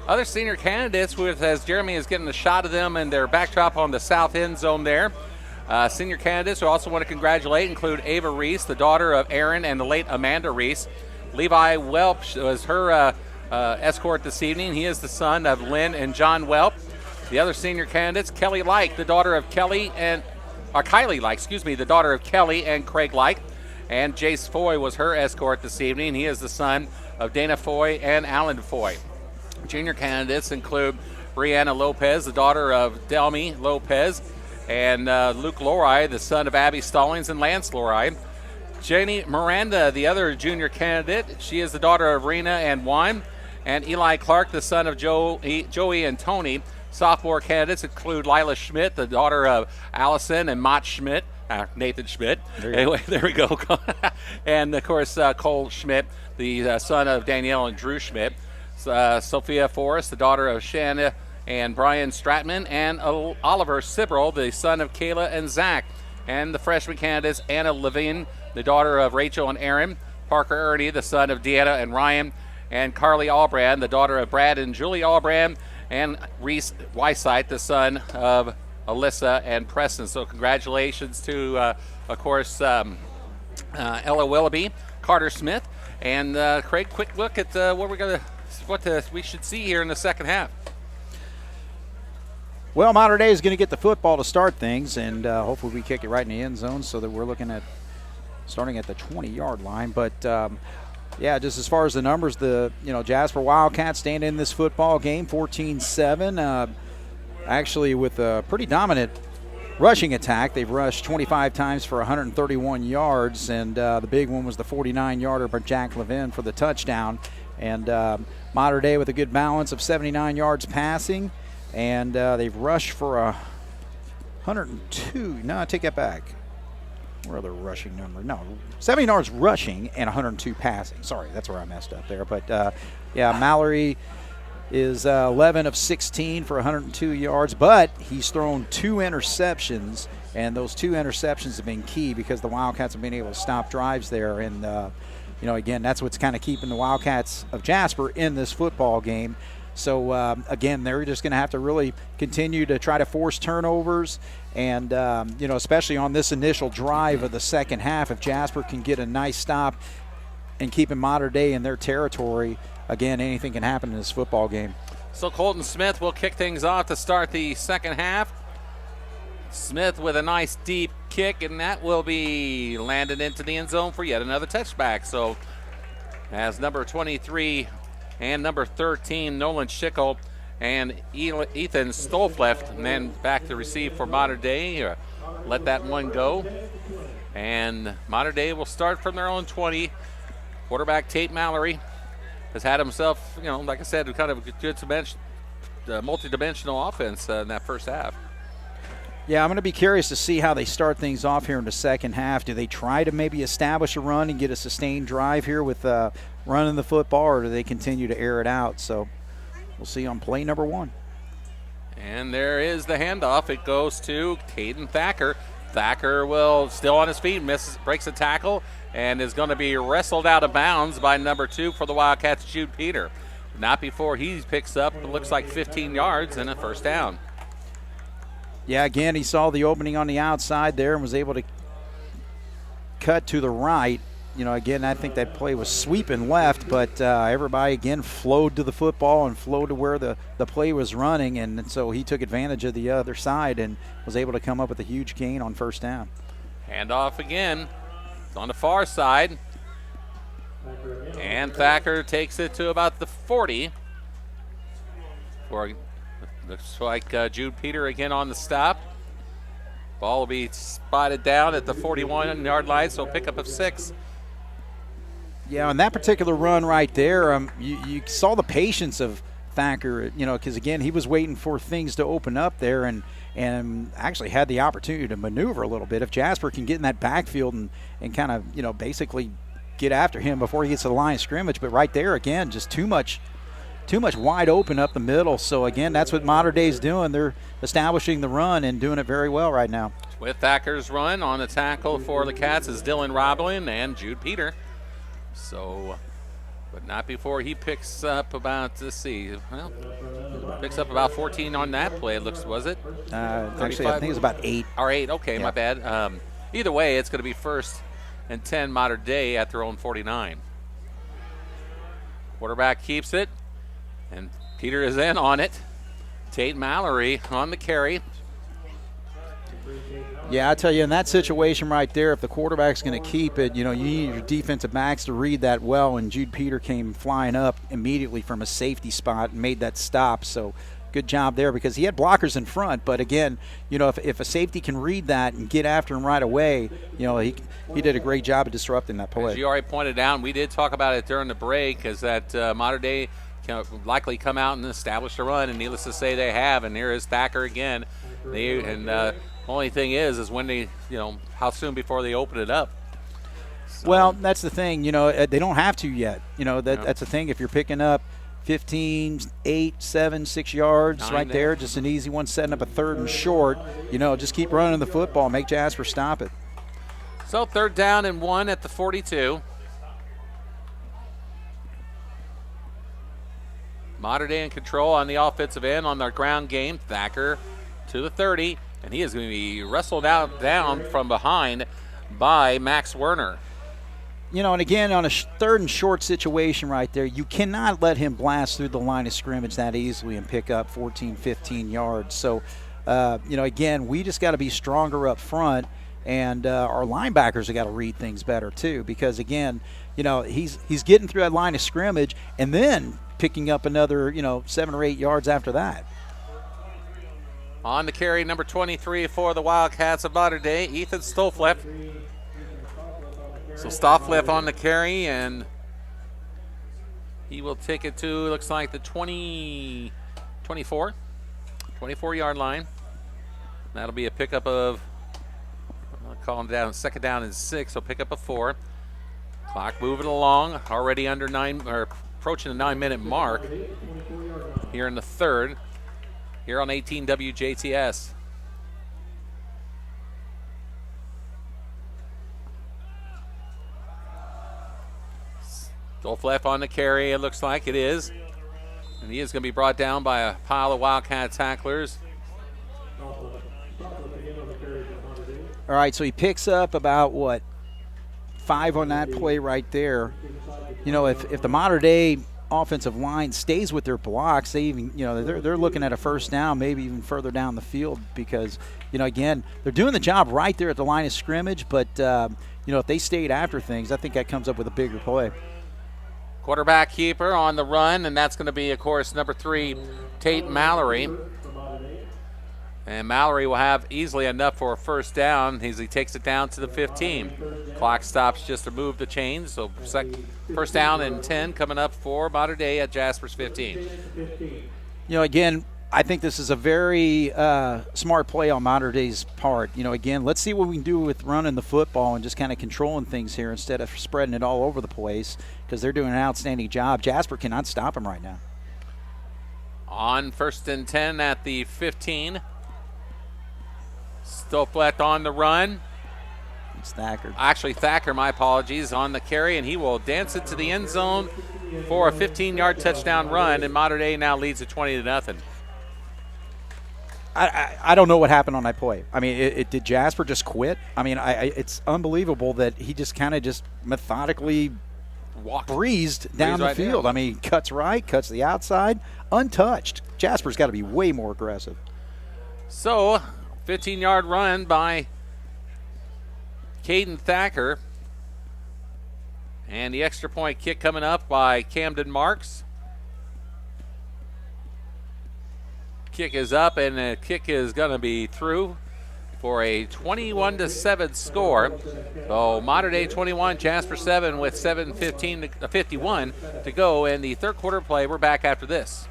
Other senior candidates, as Jeremy is getting a shot of them and their backdrop on the south end zone there. Senior candidates who also want to congratulate include Ava Reese, the daughter of Aaron and the late Amanda Reese. Levi Welp was her escort this evening. He is the son of Lynn and John Welp. The other senior candidates, Kelly Like, the daughter of Kylie Like, the daughter of Kelly and Craig Like. And Jace Foy was her escort this evening. He is the son of Dana Foy and Alan Foy. Junior candidates include Brianna Lopez, the daughter of Delmy Lopez, and Luke Lorai, the son of Abby Stallings and Lance Lorai. Jenny Miranda, the other junior candidate, she is the daughter of Rena and Juan, and Eli Clark, the son of Joey and Tony. Sophomore candidates include Lila Schmidt, the daughter of Allison and Mott Schmidt. Nathan Schmidt. Anyway, there we go. And, of course, Cole Schmidt, the son of Danielle and Drew Schmidt. Sophia Forrest, the daughter of Shanna and Brian Stratman, and Oliver Sibrel, the son of Kayla and Zach. And the freshman candidates, Anna Levine, the daughter of Rachel and Aaron, Parker Ernie, the son of Deanna and Ryan, and Carly Albrand, the daughter of Brad and Julie Albrand, and Reese Weissite, the son of Alyssa and Preston. So congratulations to, of course, Ella Willoughby, Carter Smith, and Craig. Quick look at what we should see here in the second half. Well, Mater Dei is going to get the football to start things, and hopefully we kick it right in the end zone so that we're looking at starting at the 20-yard line. But yeah, just as far as the numbers, the Jasper Wildcats stand in this football game 14-7. Actually, with a pretty dominant rushing attack. They've rushed 25 times for 131 yards, and the big one was the 49-yarder by Jack Levin for the touchdown. And Mater Dei with a good balance of 79 yards passing, and they've rushed for 102. No, I take that back. Where are the rushing number? No, 70 yards rushing and 102 passing. Sorry, that's where I messed up there. But, yeah, Mallory is 11 of 16 for 102 yards, but he's thrown 2 interceptions, and those 2 interceptions have been key because the Wildcats have been able to stop drives there. And, again, that's what's kind of keeping the Wildcats of Jasper in this football game. So, again, they're just going to have to really continue to try to force turnovers. And, especially on this initial drive of the second half, if Jasper can get a nice stop and keeping Mater Dei in their territory, again, anything can happen in this football game. So Colton Smith will kick things off to start the second half. Smith with a nice deep kick, and that will be landed into the end zone for yet another touchback. So as number 23 and number 13, Nolan Schickel and Ethan Stolfleft, and then back to receive for Mater Dei. Let that one go. And Mater Dei will start from their own 20. Quarterback Tate Mallory has had himself, like I said, kind of a good multi-dimensional offense in that first half. Yeah, I'm going to be curious to see how they start things off here in the second half. Do they try to maybe establish a run and get a sustained drive here with running the football, or do they continue to air it out? So we'll see on play number 1. And there is the handoff. It goes to Caden Thacker. Thacker will still on his feet, breaks a tackle, and is going to be wrestled out of bounds by number 2 for the Wildcats, Jude Peter. Not before he picks up, it looks like 15 yards and a first down. Yeah, again, he saw the opening on the outside there and was able to cut to the right. Again, I think that play was sweeping left, but everybody, again, flowed to the football and flowed to where the play was running, and so he took advantage of the other side and was able to come up with a huge gain on first down. Handoff again. It's on the far side. And Thacker takes it to about the 40. Looks like Jude Peter again on the stop. Ball will be spotted down at the 41-yard line, so pickup of 6. Yeah, on that particular run right there, you saw the patience of Thacker, because, again, he was waiting for things to open up there and actually had the opportunity to maneuver a little bit. If Jasper can get in that backfield and kind of, basically get after him before he gets to the line of scrimmage. But right there, again, just too much wide open up the middle. So, again, that's what Mater Dei's doing. They're establishing the run and doing it very well right now. With Thacker's run, on the tackle for the Cats is Dylan Roblin and Jude Peter. So, but not before he picks up about, picks up about 14 on that play, was it? Actually, I think it was about 8. Or 8, okay, yeah. My bad. Either way, it's going to be 1st and 10 Mater Dei at their own 49. Quarterback keeps it, and Peter is in on it. Tate Mallory on the carry. Yeah, I tell you, in that situation right there, if the quarterback's going to keep it, you need your defensive backs to read that well, and Jude Peter came flying up immediately from a safety spot and made that stop. So good job there, because he had blockers in front. But, again, if a safety can read that and get after him right away, he did a great job of disrupting that play. As you already pointed out, we did talk about it during the break, is that Mater Dei can likely come out and establish a run, and needless to say they have. And here is Thacker again. Only thing is when they, how soon before they open it up. So. Well, that's the thing. They don't have to yet. That's the thing. If you're picking up, 15, 8, 7, 6 yards 9 right there. there. Just an easy one, setting up a 3rd and short. Just keep running the football, make Jasper stop it. So 3rd down and 1 at the 42. Mater Dei in control on the offensive end on their ground game. Thacker to the 30, and he is going to be wrestled down from behind by Max Werner. And again, on a 3rd and short situation right there, you cannot let him blast through the line of scrimmage that easily and pick up 14, 15 yards. So, again, we just got to be stronger up front, and our linebackers have got to read things better too, because, again, he's getting through that line of scrimmage and then picking up another, 7 or 8 yards after that. On the carry, number 23 for the Wildcats of Mater Dei, Ethan Stolfleff. So Stolfleff on the carry, and he will take it to, looks like the 24-yard line. That'll be a pickup of, I'll call him down, 2nd down and 6, so pick up a 4. Clock moving along, already under 9, or approaching the 9-minute mark here in the 3rd, here on 18 WJTS. Stolfleff on the carry, it looks like it is. And he is going to be brought down by a pile of Wildcat tacklers. All right, so he picks up about, 5 on that play right there. If the Mater Dei offensive line stays with their blocks, they even, they're looking at a 1st down, maybe even further down the field, because, again, they're doing the job right there at the line of scrimmage, but, if they stayed after things, I think that comes up with a bigger play. Quarterback keeper on the run, and that's going to be, of course, number 3, Tate Mallory. And Mallory will have easily enough for a 1st down as he takes it down to the 15. Clock stops just to move the chains, so 1st down and 10 coming up for Mater Dei at Jasper's 15. Again, I think this is a very smart play on Mater Dei's part. Again, let's see what we can do with running the football and just kind of controlling things here instead of spreading it all over the place, because they're doing an outstanding job. Jasper cannot stop him right now. On 1st and 10 at the 15. Stolfleff on the run. It's Thacker. Actually, Thacker, my apologies, on the carry, and he will dance it to the end zone for a 15-yard touchdown run, and Mater Dei now leads at 20-0. I don't know what happened on that play. I mean, did Jasper just quit? I mean, it's unbelievable that he just kind of just methodically breezed down the field. I mean, cuts right, cuts the outside, untouched. Jasper's got to be way more aggressive. So, 15-yard run by Caden Thacker. And the extra point kick coming up by Camden Marks. Kick is up, and the kick is going to be through for a 21-7 score. So Mater Dei 21, Jasper 7 with 51 to go in the 3rd quarter play. We're back after this.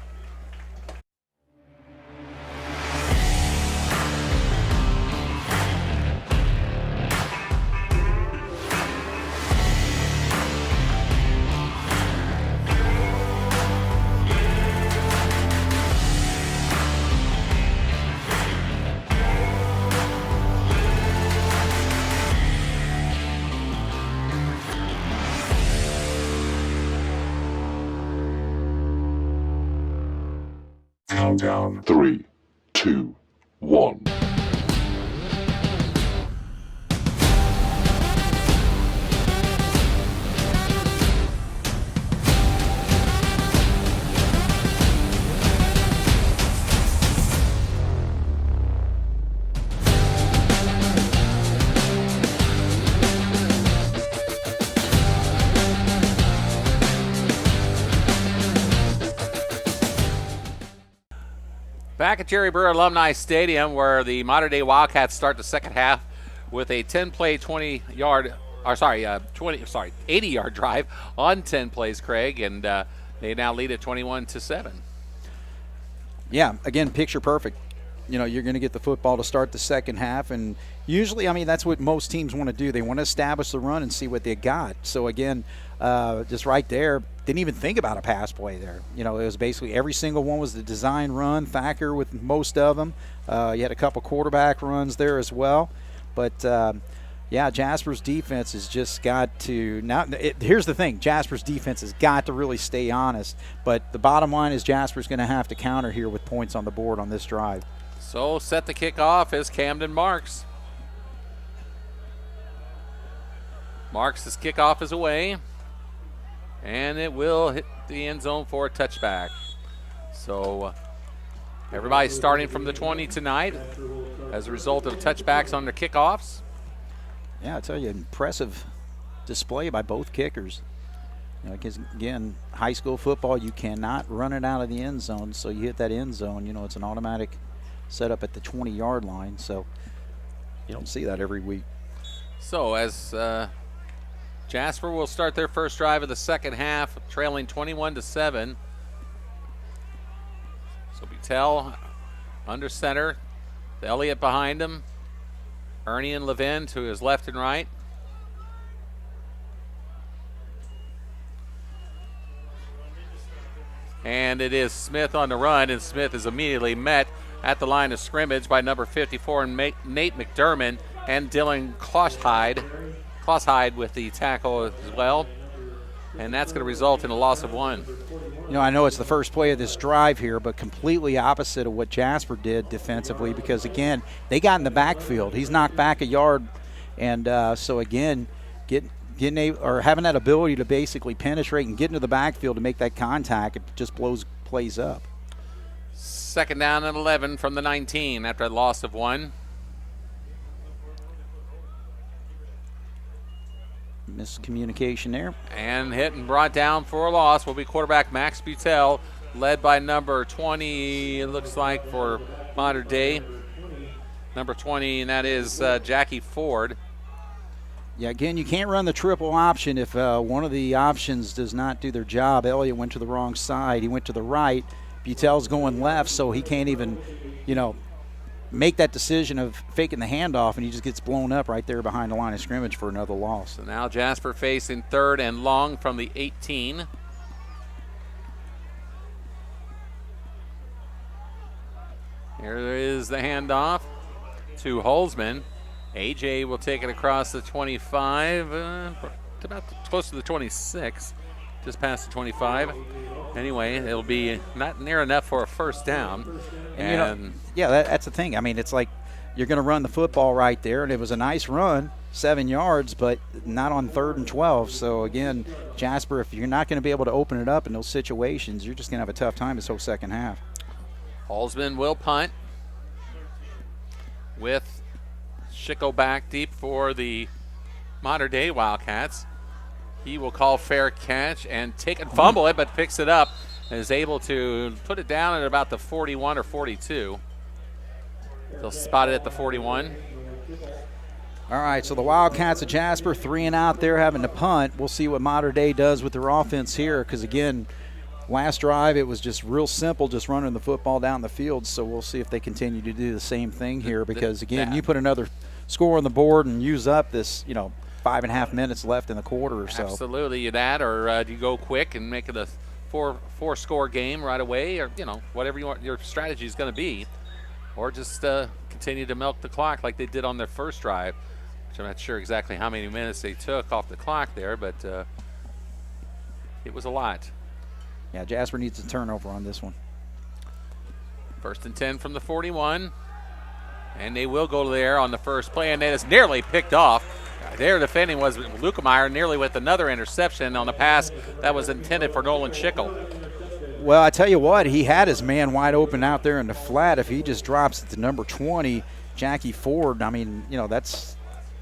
Countdown 3, 2, 1. Back at Jerry Brewer Alumni Stadium, where the Mater Dei Wildcats start the second half with a 10-play, 80-yard drive on 10 plays, Craig, and they now lead at 21-7. Yeah, again, picture perfect. You're going to get the football to start the second half, and usually, I mean, that's what most teams want to do. They want to establish the run and see what they got. So, again, just right there, didn't even think about a pass play there. You know, it was basically every single one was the design run. Thacker with most of them. You had a couple quarterback runs there as well. But, yeah, Jasper's defense has just got to – here's the thing. Jasper's defense has got to really stay honest. But the bottom line is Jasper's going to have to counter here with points on the board on this drive. So set the kickoff is Camden Marks. Marks' kickoff is away. And it will hit the end zone for a touchback. So everybody's starting from the 20 tonight as a result of touchbacks on their kickoffs. Yeah, I tell you, impressive display by both kickers. You know, because again, high school football, you cannot run it out of the end zone. So you hit that end zone, you know, it's an automatic setup at the 20-yard line. So you don't see that every week. So as Jasper will start their first drive of the second half, trailing 21-7. So Butel under center, Elliott behind him, Ernie and Levin to his left and right. And it is Smith on the run, and Smith is immediately met at the line of scrimmage by number 54, Nate McDermott, and Dylan Klossheide with the tackle as well. And that's going to result in a loss of 1. You know, I know it's the first play of this drive here, but completely opposite of what Jasper did defensively because, again, they got in the backfield. He's knocked back a yard. And so, again, having that ability to basically penetrate and get into the backfield to make that contact, it just blows plays up. Second down and 11 from the 19 after a loss of 1. Miscommunication there. And hit and brought down for a loss will be quarterback Max Butel, led by number 20, it looks like, for Modern Day. Number 20, and that is Jackie Ford. Yeah, again, you can't run the triple option if one of the options does not do their job. Elliott went to the wrong side. He went to the right. Butel's going left, so he can't even, you know, make that decision of faking the handoff, and he just gets blown up right there behind the line of scrimmage for another loss. So now Jasper facing third and long from the 18. Here is the handoff to Holzman. AJ will take it across the 25, about close to the 26, just past the 25. Anyway, it'll be not near enough for a first down. And you know, yeah, that's the thing. I mean, it's like you're going to run the football right there, and it was a nice run, 7 yards, but not on 3rd and 12. So, again, Jasper, if you're not going to be able to open it up in those situations, you're just going to have a tough time this whole second half. Holzman will punt with Schickel back deep for the Modern Day Wildcats. He will call fair catch and take and fumble it, but picks it up and is able to put it down at about the 41 or 42. They'll spot it at the 41. All right, so the Wildcats of Jasper, 3 and out there having to punt. We'll see what Modern Day does with their offense here because, again, last drive it was just real simple, just running the football down the field. So we'll see if they continue to do the same thing here because, again, you put another score on the board and use up this, 5.5 minutes left in the quarter or so. Absolutely, you that, or do you go quick and make it a four-score game right away, or whatever you want your strategy is going to be, or just continue to milk the clock like they did on their first drive, which I'm not sure exactly how many minutes they took off the clock there, but it was a lot. Yeah, Jasper needs a turnover on this one. 1st and 10 from the 41, and they will go there on the first play, and that is nearly picked off. Their defending was Lukemeyer, nearly with another interception on the pass that was intended for Nolan Schickel. Well, I tell you what, he had his man wide open out there in the flat. If he just drops it to number 20, Jackie Ford, I mean, that's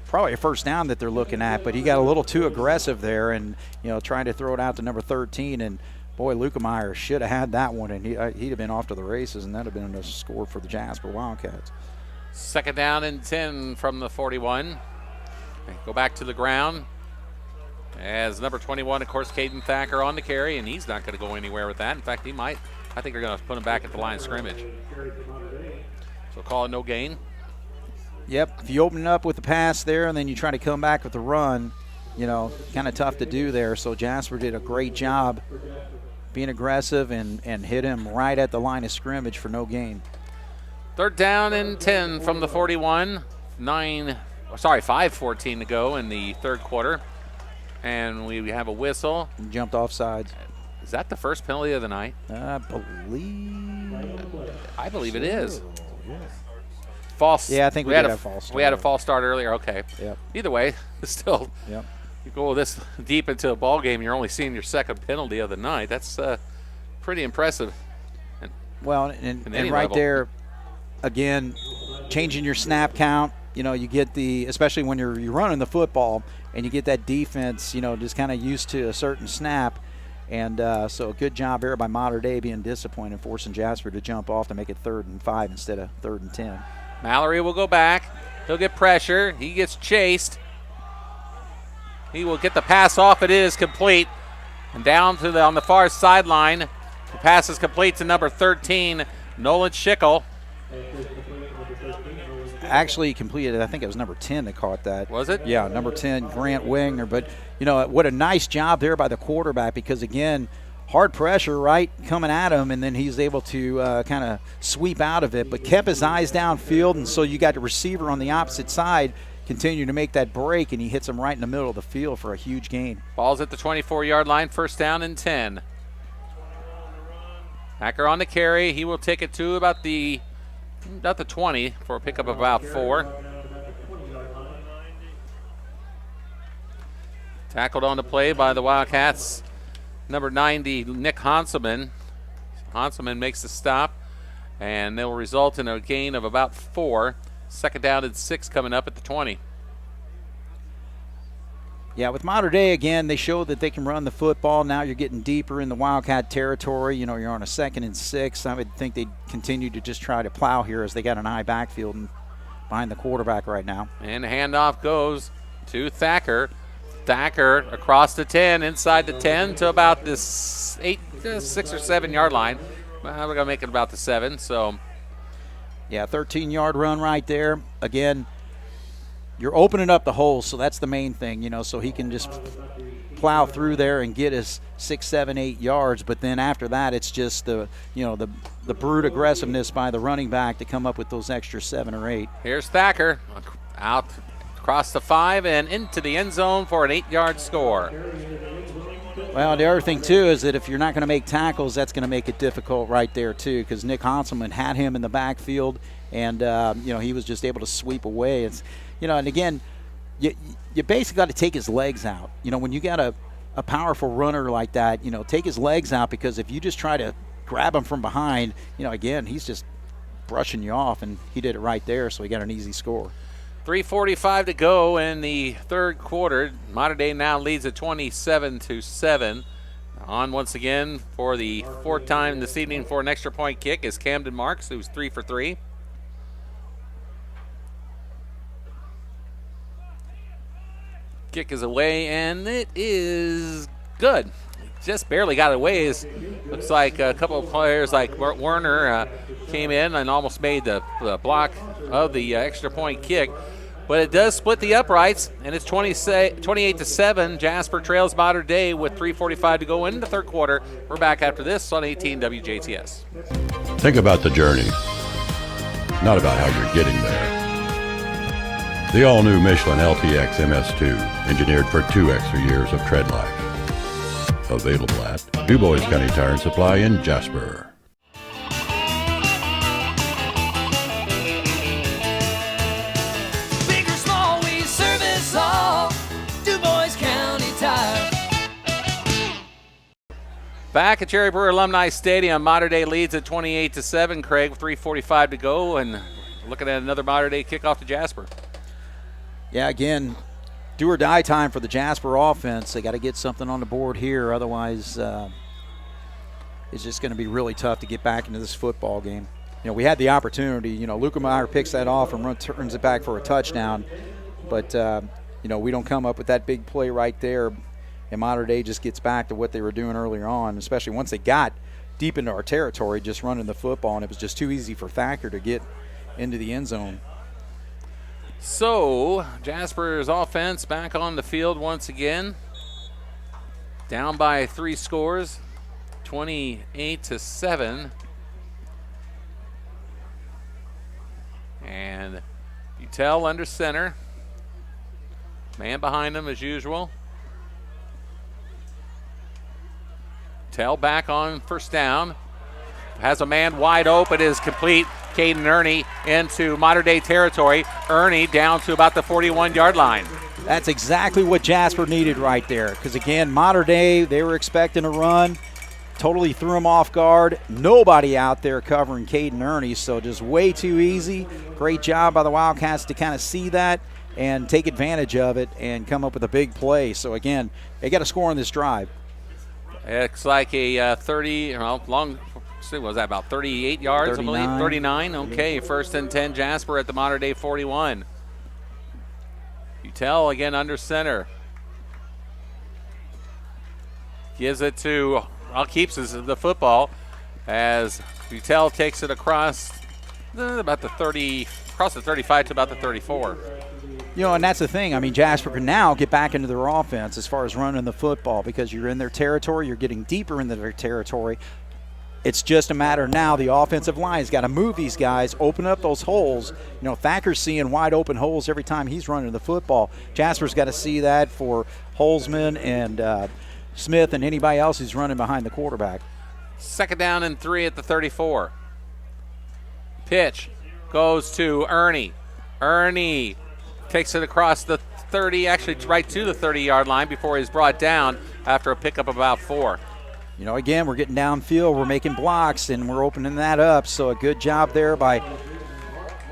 probably a first down that they're looking at, but he got a little too aggressive there and, trying to throw it out to number 13. And, boy, Lukemeyer should have had that one, and he'd have been off to the races, and that would have been a score for the Jasper Wildcats. 2nd down and 10 from the 41. Go back to the ground as number 21, of course, Caden Thacker on the carry, and he's not going to go anywhere with that. In fact, he might. I think they're going to put him back at the line of scrimmage. So call it no gain. Yep. If you open it up with the pass there and then you try to come back with the run, kind of tough to do there. So Jasper did a great job being aggressive and hit him right at the line of scrimmage for no gain. 3rd down and 10 from the 41. 5:14 to go in the 3rd quarter. And we have a whistle. Jumped off sides. Is that the first penalty of the night? I believe it is. False. Yeah, I think we had a false start. We had a false start earlier. Okay. Yep. Either way, still, yep. You go this deep into a ball game, you're only seeing your 2nd penalty of the night. That's pretty impressive. And right there, again, changing your snap count. You get especially when you're running the football and you get that defense, just kind of used to a certain snap. And so a good job there by Mater Dei being disappointed, forcing Jasper to jump off to make it 3rd and 5 instead of 3rd and 10. Mallory will go back. He'll get pressure. He gets chased. He will get the pass off. It is complete. And down to on the far sideline. The pass is complete to number 13, Nolan Schickel. Actually completed, I think it was number 10 that caught that. Was it? Yeah, number 10, Grant Wagner. But, what a nice job there by the quarterback because, again, hard pressure, right, coming at him, and then he's able to kind of sweep out of it, but kept his eyes downfield, and so you got the receiver on the opposite side continue to make that break, and he hits him right in the middle of the field for a huge gain. Ball's at the 24-yard line, 1st down and 10. Hacker on the carry. He will take it to about the 20 for a pickup of about 4. Tackled on the play by the Wildcats. Number 90, Nick Hanselman. Hanselman makes the stop, and that will result in a gain of about 4. 2nd down and 6 coming up at the 20. Yeah, with Mater Dei, again, they show that they can run the football. Now you're getting deeper in the Wildcat territory. You're on a 2nd and 6. I would think they'd continue to just try to plow here as they got an high backfield and behind the quarterback right now. And the handoff goes to Thacker. Thacker across the 10, inside the 10 to about this 6 or 7 yard line. We're going to make it about the 7. So, yeah, 13-yard run right there. Again, you're opening up the holes, so that's the main thing, so he can just plow through there and get his 6, 7, 8 yards. But then after that, it's just the brute aggressiveness by the running back to come up with those extra 7 or 8. Here's Thacker out across the 5 and into the end zone for an 8-yard score. Well, the other thing, too, is that if you're not going to make tackles, that's going to make it difficult right there, too, because Nick Hanselman had him in the backfield, and, he was just able to sweep away. It's, and again, you basically got to take his legs out. When you got a powerful runner like that, take his legs out, because if you just try to grab him from behind, again, he's just brushing you off, and he did it right there, so he got an easy score. 3:45 to go in the 3rd quarter. Mater Dei now leads at 27-7. On once again for the 4th time this evening for an extra point kick is Camden Marks, who's 3 for 3. Kick is away, and it is good. Just barely got it away. Looks like a couple of players like Werner came in and almost made the block of the extra point kick. But it does split the uprights, and it's 28-7. Jasper trails Mater Dei with 3:45 to go in the 3rd quarter. We're back after this on 18 WJTS. Think about the journey, not about how you're getting there. The all-new Michelin LTX MS2, engineered for 2 extra years of tread life. Available at DuBois County Tire and Supply in Jasper. Big or small, we service all. DuBois County Tire. Back at Cherry Brewer Alumni Stadium, Mater Dei leads at 28-7. Craig, with 3:45 to go, and looking at another Mater Dei kickoff to Jasper. Yeah, again, do or die time for the Jasper offense. They got to get something on the board here, otherwise it's just going to be really tough to get back into this football game. We had the opportunity. Luca Meyer picks that off and turns it back for a touchdown, but we don't come up with that big play right there, and Mater Dei just gets back to what they were doing earlier on, especially once they got deep into our territory, just running the football, and it was just too easy for Thacker to get into the end zone. So, Jasper's offense back on the field once again. Down by 3 scores, 28-7. And Utel under center. Man behind him as usual. Tell back on first down. Has a man wide open, is complete. Caden Ernie into modern day territory. Ernie down to about the 41-yard line. That's exactly what Jasper needed right there. Because again, modern day, they were expecting a run. Totally threw him off guard. Nobody out there covering Caden Ernie, so just way too easy. Great job by the Wildcats to kind of see that and take advantage of it and come up with a big play. So again, they got to score on this drive. It's like a 30, well, long, what was that, about 38 yards, 39. I believe? 39, okay. First and 10, Jasper at the modern day 41. Utel again under center. Gives it to, keeps the football as Utel takes it across about the 30, across the 35 to about the 34. You know, and that's the thing. I mean, Jasper can now get back into their offense as far as running the football because you're in their territory. You're getting deeper into their territory. It's just a matter now the offensive line's got to move these guys, open up those holes. You know, Thacker's seeing wide open holes every time he's running the football. Jasper's got to see that for Holzman and Smith and anybody else who's running behind the quarterback. Second down and 3 at the 34. Pitch goes to Ernie. Ernie takes it across the 30, actually right to the 30-yard line before he's brought down after a pickup of about 4. You know, again, we're getting downfield, we're making blocks, and we're opening that up. So a good job there by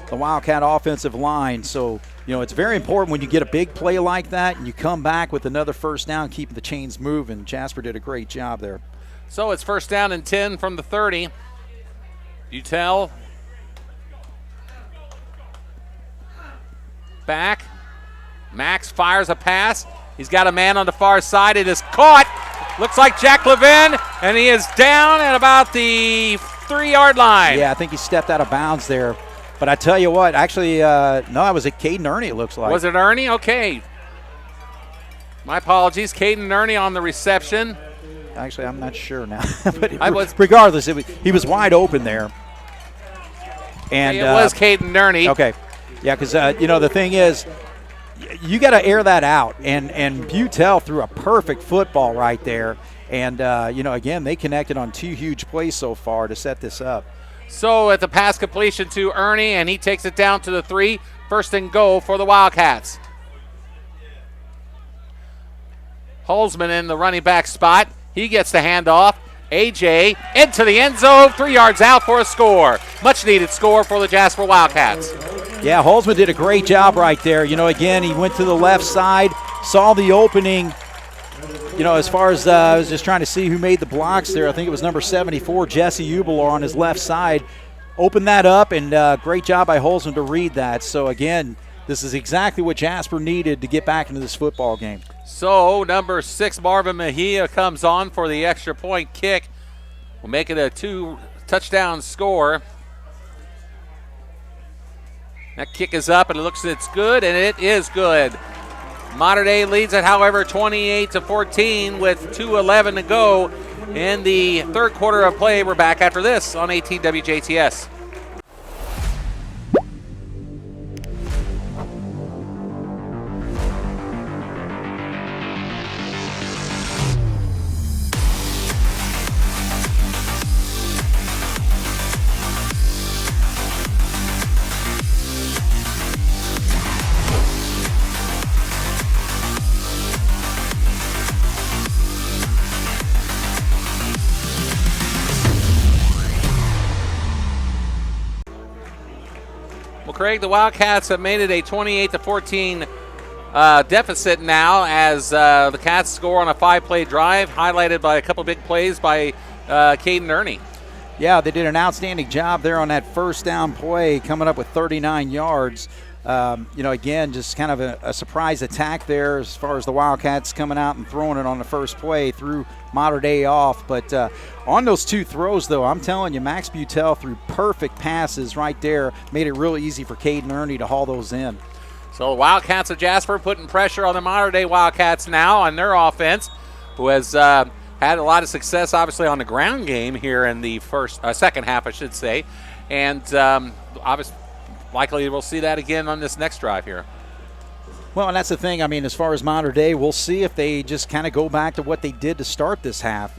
the Wildcat offensive line. So, you know, it's very important when you get a big play like that and you come back with another first down, keeping the chains moving. Jasper did a great job there. So it's first down and 10 from the 30. Utel back. Max fires a pass. He's got a man on the far side. It is caught. Looks like Jack Levin, and he is down at about the 3-yard line. Yeah, I think he stepped out of bounds there. But I tell you what, actually, no, that was a Caden Ernie, it looks like. Was it Ernie? Okay. My apologies. Caden Ernie on the reception. Actually, I'm not sure now. But regardless, he was wide open there. And it was Caden Ernie. Okay. Yeah, because, you know, the thing is, you got to air that out. And Butel threw a perfect football right there. And, you know, again, they connected on 2 huge plays so far to set this up. So at the pass completion to Ernie, and he takes it down to the 3. First and goal for the Wildcats. Holzman in the running back spot. He gets the handoff. AJ into the end zone, 3 yards out for a score. Much needed score for the Jasper Wildcats. Yeah, Holzman did a great job right there. You know, again, he went to the left side, saw the opening. You know, as far as I was just trying to see who made the blocks there. I think it was number 74, Jesse Ubelor on his left side. Opened that up, and great job by Holzman to read that. So, again, this is exactly what Jasper needed to get back into this football game. So, number 6, Marvin Mejia comes on for the extra point kick. We'll make it a 2-touchdown score. That kick is up, and it looks it's good, and it is good. Modern Day leads it, however, 28-14 with 2:11 to go in the third quarter of play. We're back after this on 18 WJTS. Craig, the Wildcats have made it a 28-14 deficit now as the Cats score on a 5-play drive, highlighted by a couple big plays by Caden Ernie. Yeah, they did an outstanding job there on that first down play, coming up with 39 yards. You know, again, just kind of a surprise attack there as far as the Wildcats coming out and throwing it on the first play, threw Modern Day off. But on those 2 throws, though, I'm telling you, Max Butel threw perfect passes right there, made it real easy for Caden Ernie to haul those in. So the Wildcats of Jasper putting pressure on the modern-day Wildcats now on their offense, who has had a lot of success, obviously, on the ground game here in the second half, I should say. And obviously, likely we'll see that again on this next drive here. Well, and that's the thing. I mean, as far as modern day, we'll see if they just kind of go back to what they did to start this half,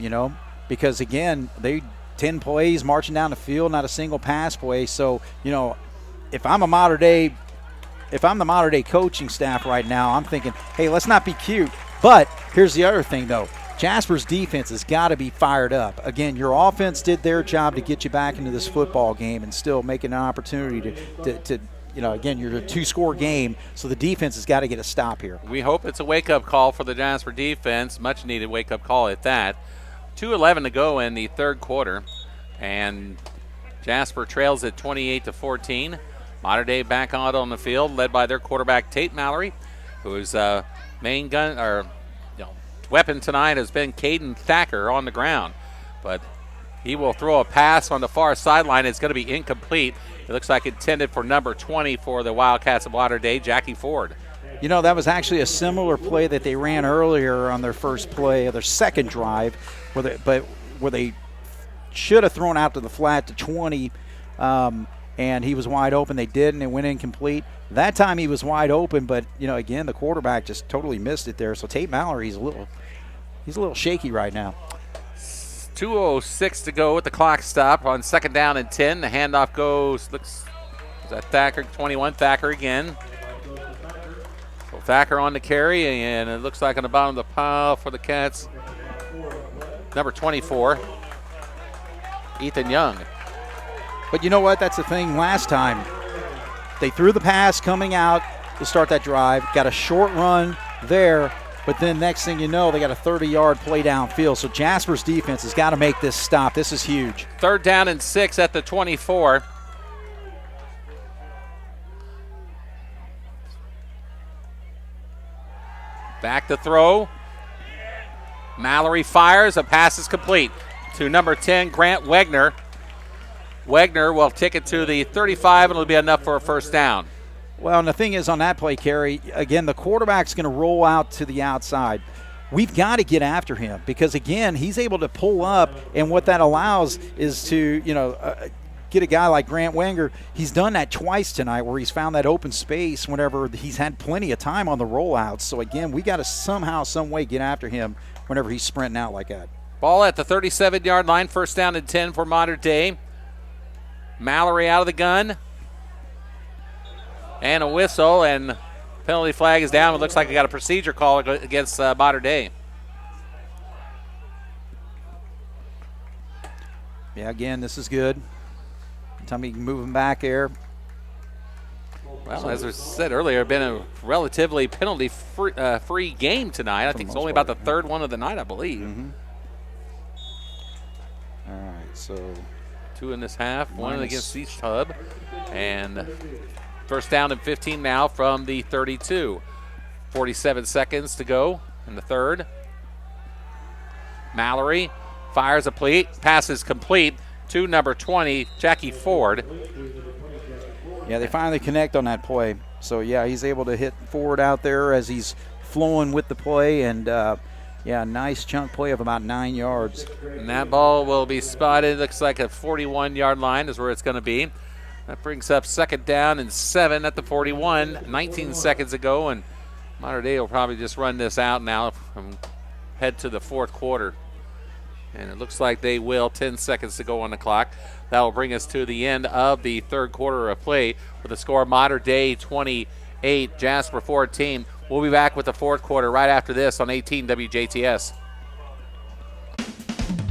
because, again, they 10 plays marching down the field, not a single pass play. So, if I'm the modern day coaching staff right now, I'm thinking, hey, let's not be cute. But here's the other thing, though. Jasper's defense has got to be fired up. Again, your offense did their job to get you back into this football game and still making an opportunity to again, you're a 2-score game, so the defense has got to get a stop here. We hope it's a wake-up call for the Jasper defense, much-needed wake-up call at that. 2:11 to go in the third quarter, and Jasper trails at 28-14. Modern Day back out on the field, led by their quarterback Tate Mallory, whose main weapon tonight has been Caden Thacker on the ground. But he will throw a pass on the far sideline. It's going to be incomplete. It looks like intended for number 20 for the Wildcats of Modern Day, Jackie Ford. That was actually a similar play that they ran earlier on their first play of their second drive, where they should have thrown out to the flat to 20, and he was wide open. They didn't. It went incomplete. That time he was wide open, but again, the quarterback just totally missed it there. So Tate Mallory, he's a little shaky right now. 2:06 to go with the clock stop on 2nd down and 10. The handoff goes. Is that Thacker? 21. Thacker again. So Thacker on the carry, and it looks like on the bottom of the pile for the Cats, number 24, Ethan Young. But you know what? That's the thing. Last time, they threw the pass coming out to start that drive, got a short run there, but then next thing you know, they got a 30-yard play downfield. So Jasper's defense has got to make this stop. This is huge. 3rd down and 6 at the 24. Back to throw. Mallory fires. A pass is complete to number 10, Grant Wegner. Wegner will take it to the 35, and it'll be enough for a first down. Well, and the thing is on that play, Carey, again, the quarterback's going to roll out to the outside. We've got to get after him because, again, he's able to pull up, and what that allows is to, get a guy like Grant Wenger. He's done that twice tonight where he's found that open space whenever he's had plenty of time on the rollouts. So, again, we got to somehow, some way get after him whenever he's sprinting out like that. Ball at the 37-yard line, 1st down and 10 for Modern Day. Mallory out of the gun. And a whistle, and penalty flag is down. It looks like we got a procedure call against Modern Day. Yeah, again, this is good. Time you can move him back there. Well, as I said earlier, been a relatively penalty-free game tonight. I think it's only about the 3rd one of the night, I believe. Mm-hmm. All right, so 2 in this half, 1 against each hub, and 1st down and 15 now from the 32. 47 seconds to go in the 3rd. Mallory fires a pass is complete to number 20, Jackie Ford. Yeah, they finally connect on that play. So, yeah, he's able to hit Ford out there as he's flowing with the play, and, nice chunk play of about 9 yards. And that ball will be spotted. Looks like a 41-yard line is where it's going to be. That brings up 2nd down and 7 at the 41. 19 seconds ago, and Modern Day will probably just run this out now and head to the 4th quarter. And it looks like they will. 10 seconds to go on the clock. That will bring us to the end of the 3rd quarter of play with the score Modern Day 28, Jasper 14. We'll be back with the 4th quarter right after this on 18 WJTS.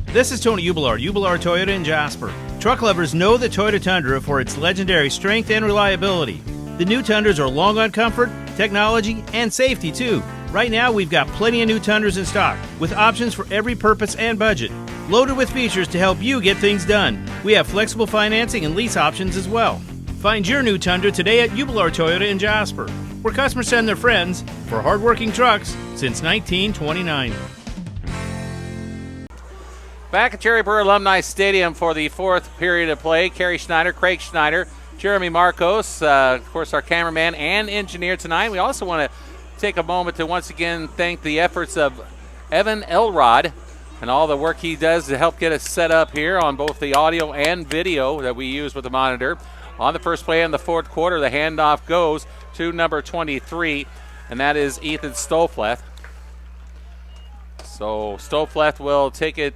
This is Tony Ubelard, Ubelard Toyota in Jasper. Truck lovers know the Toyota Tundra for its legendary strength and reliability. The new Tundras are long on comfort, technology, and safety too. Right now, we've got plenty of new Tundras in stock, with options for every purpose and budget. Loaded with features to help you get things done. We have flexible financing and lease options as well. Find your new Tundra today at Ubelard Toyota in Jasper, where customers send their friends for hardworking trucks since 1929. Back at Cherry Brewer Alumni Stadium for the 4th period of play. Carey Schneider, Craig Schneider Jeremy Marcos, of course, our cameraman and engineer tonight. We also want to take a moment to once again thank the efforts of Evan Elrod and all the work he does to help get us set up here on both the audio and video that we use with the monitor. On the first play in the fourth quarter, the handoff goes to number 23, and that is Ethan Stofleth. So Stofleth will take it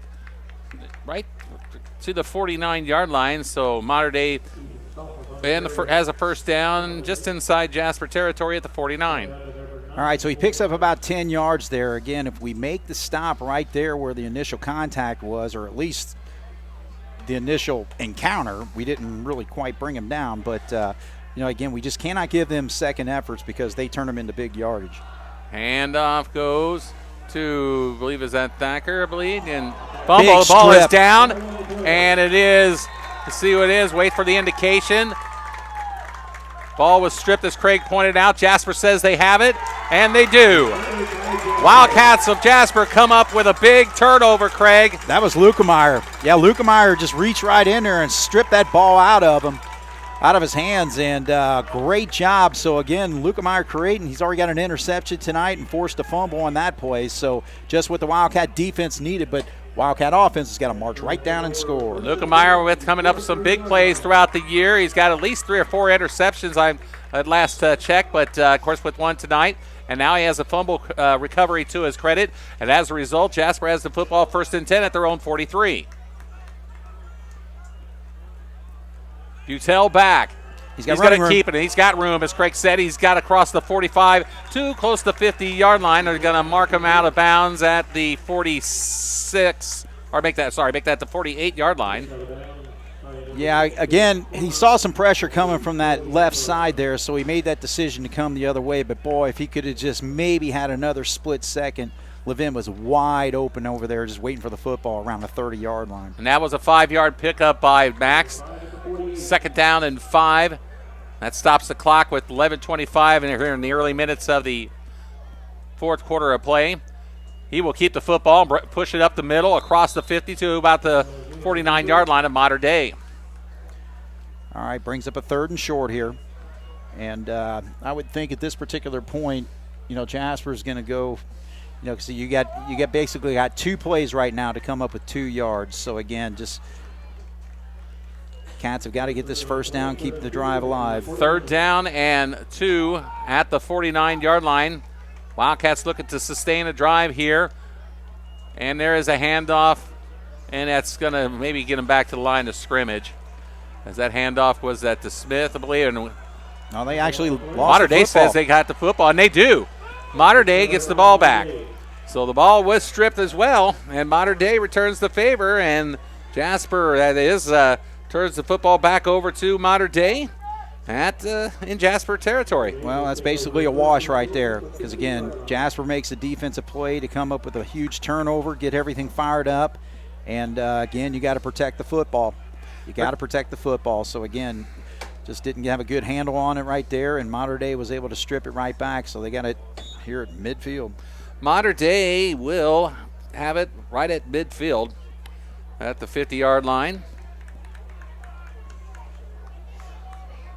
right to the 49-yard line. So Mater Dei has a first down just inside Jasper territory at the 49. All right, so he picks up about 10 yards there. Again, if we make the stop right there where the initial contact was, or at least the initial encounter, we didn't really quite bring him down. But, again, we just cannot give them second efforts because they turn them into big yardage. Handoff goes to, I believe, is that Thacker, I believe, and fumble. Big The ball is strip. down, and it is, let's see what it is, wait for the indication. Ball was stripped, as Craig pointed out. Jasper says they have it, and they do. Wildcats of Jasper come up with a big turnover, Craig. That was Lukemeyer. Yeah, Lukemeyer just reached right in there and stripped that ball out of him, out of his hands, and great job. So, again, Lukemeyer creating. He's already got an interception tonight and forced a fumble on that play. So, just what the Wildcat defense needed, but Wildcat offense has got to march right down and score. Lukemeyer with coming up with some big plays throughout the year. He's got at least 3 or 4 interceptions at last check, but, of course, with one tonight. And now he has a fumble recovery to his credit. And as a result, Jasper has the football 1st and 10 at their own 43. Butel back. He's going to keep it, and he's got room. As Craig said, he's got across the 45 to close to the 50-yard line. They're going to mark him out of bounds at the 46, or make that the 48-yard line. Yeah, again, he saw some pressure coming from that left side there, so he made that decision to come the other way. But, boy, if he could have just maybe had another split second, Levin was wide open over there just waiting for the football around the 30-yard line. And that was a 5-yard pickup by Max. 2nd down and 5. That stops the clock with 11:25 here in the early minutes of the fourth quarter of play. He will keep the football and push it up the middle across the 50 to about the 49-yard line of Mater Dei. All right, brings up a 3rd and short here. And I would think at this particular point, Jasper's going to go, so you got basically 2 plays right now to come up with 2 yards. So, again, just Cats have got to get this first down, keep the drive alive. 3rd down and 2 at the 49-yard line. Wildcats looking to sustain a drive here. And there is a handoff, and that's going to maybe get them back to the line of scrimmage. As that handoff was at to Smith, I believe. And no, they actually lost Mater Dei says they got the football, and they do. Mater Dei gets the ball back. So the ball was stripped as well, and Mater Dei returns the favor, and Jasper, that is, turns the football back over to Mater Dei in Jasper territory. Well, that's basically a wash right there because, again, Jasper makes a defensive play to come up with a huge turnover, get everything fired up, and, again, you got to protect the football. You got to protect the football. So, again, just didn't have a good handle on it right there, and Mater Dei was able to strip it right back, so they got it here at midfield. Mater Dei will have it right at midfield at the 50-yard line.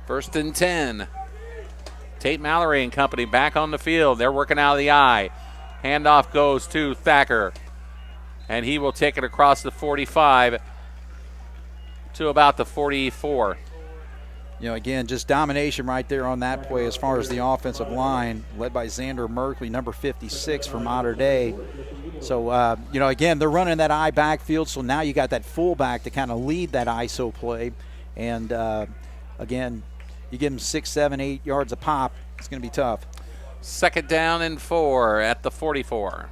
1st and 10. Tate Mallory and company back on the field. They're working out of the eye. Handoff goes to Thacker, and he will take it across the 45 to about the 44. Again, just domination right there on that play as far as the offensive line, led by Xander Merkley, number 56 for Mater Dei. So, again, they're running that I backfield, so now you got that fullback to kind of lead that ISO play. And, again, you give them 6, 7, 8 yards a pop, it's going to be tough. 2nd down and 4 at the 44.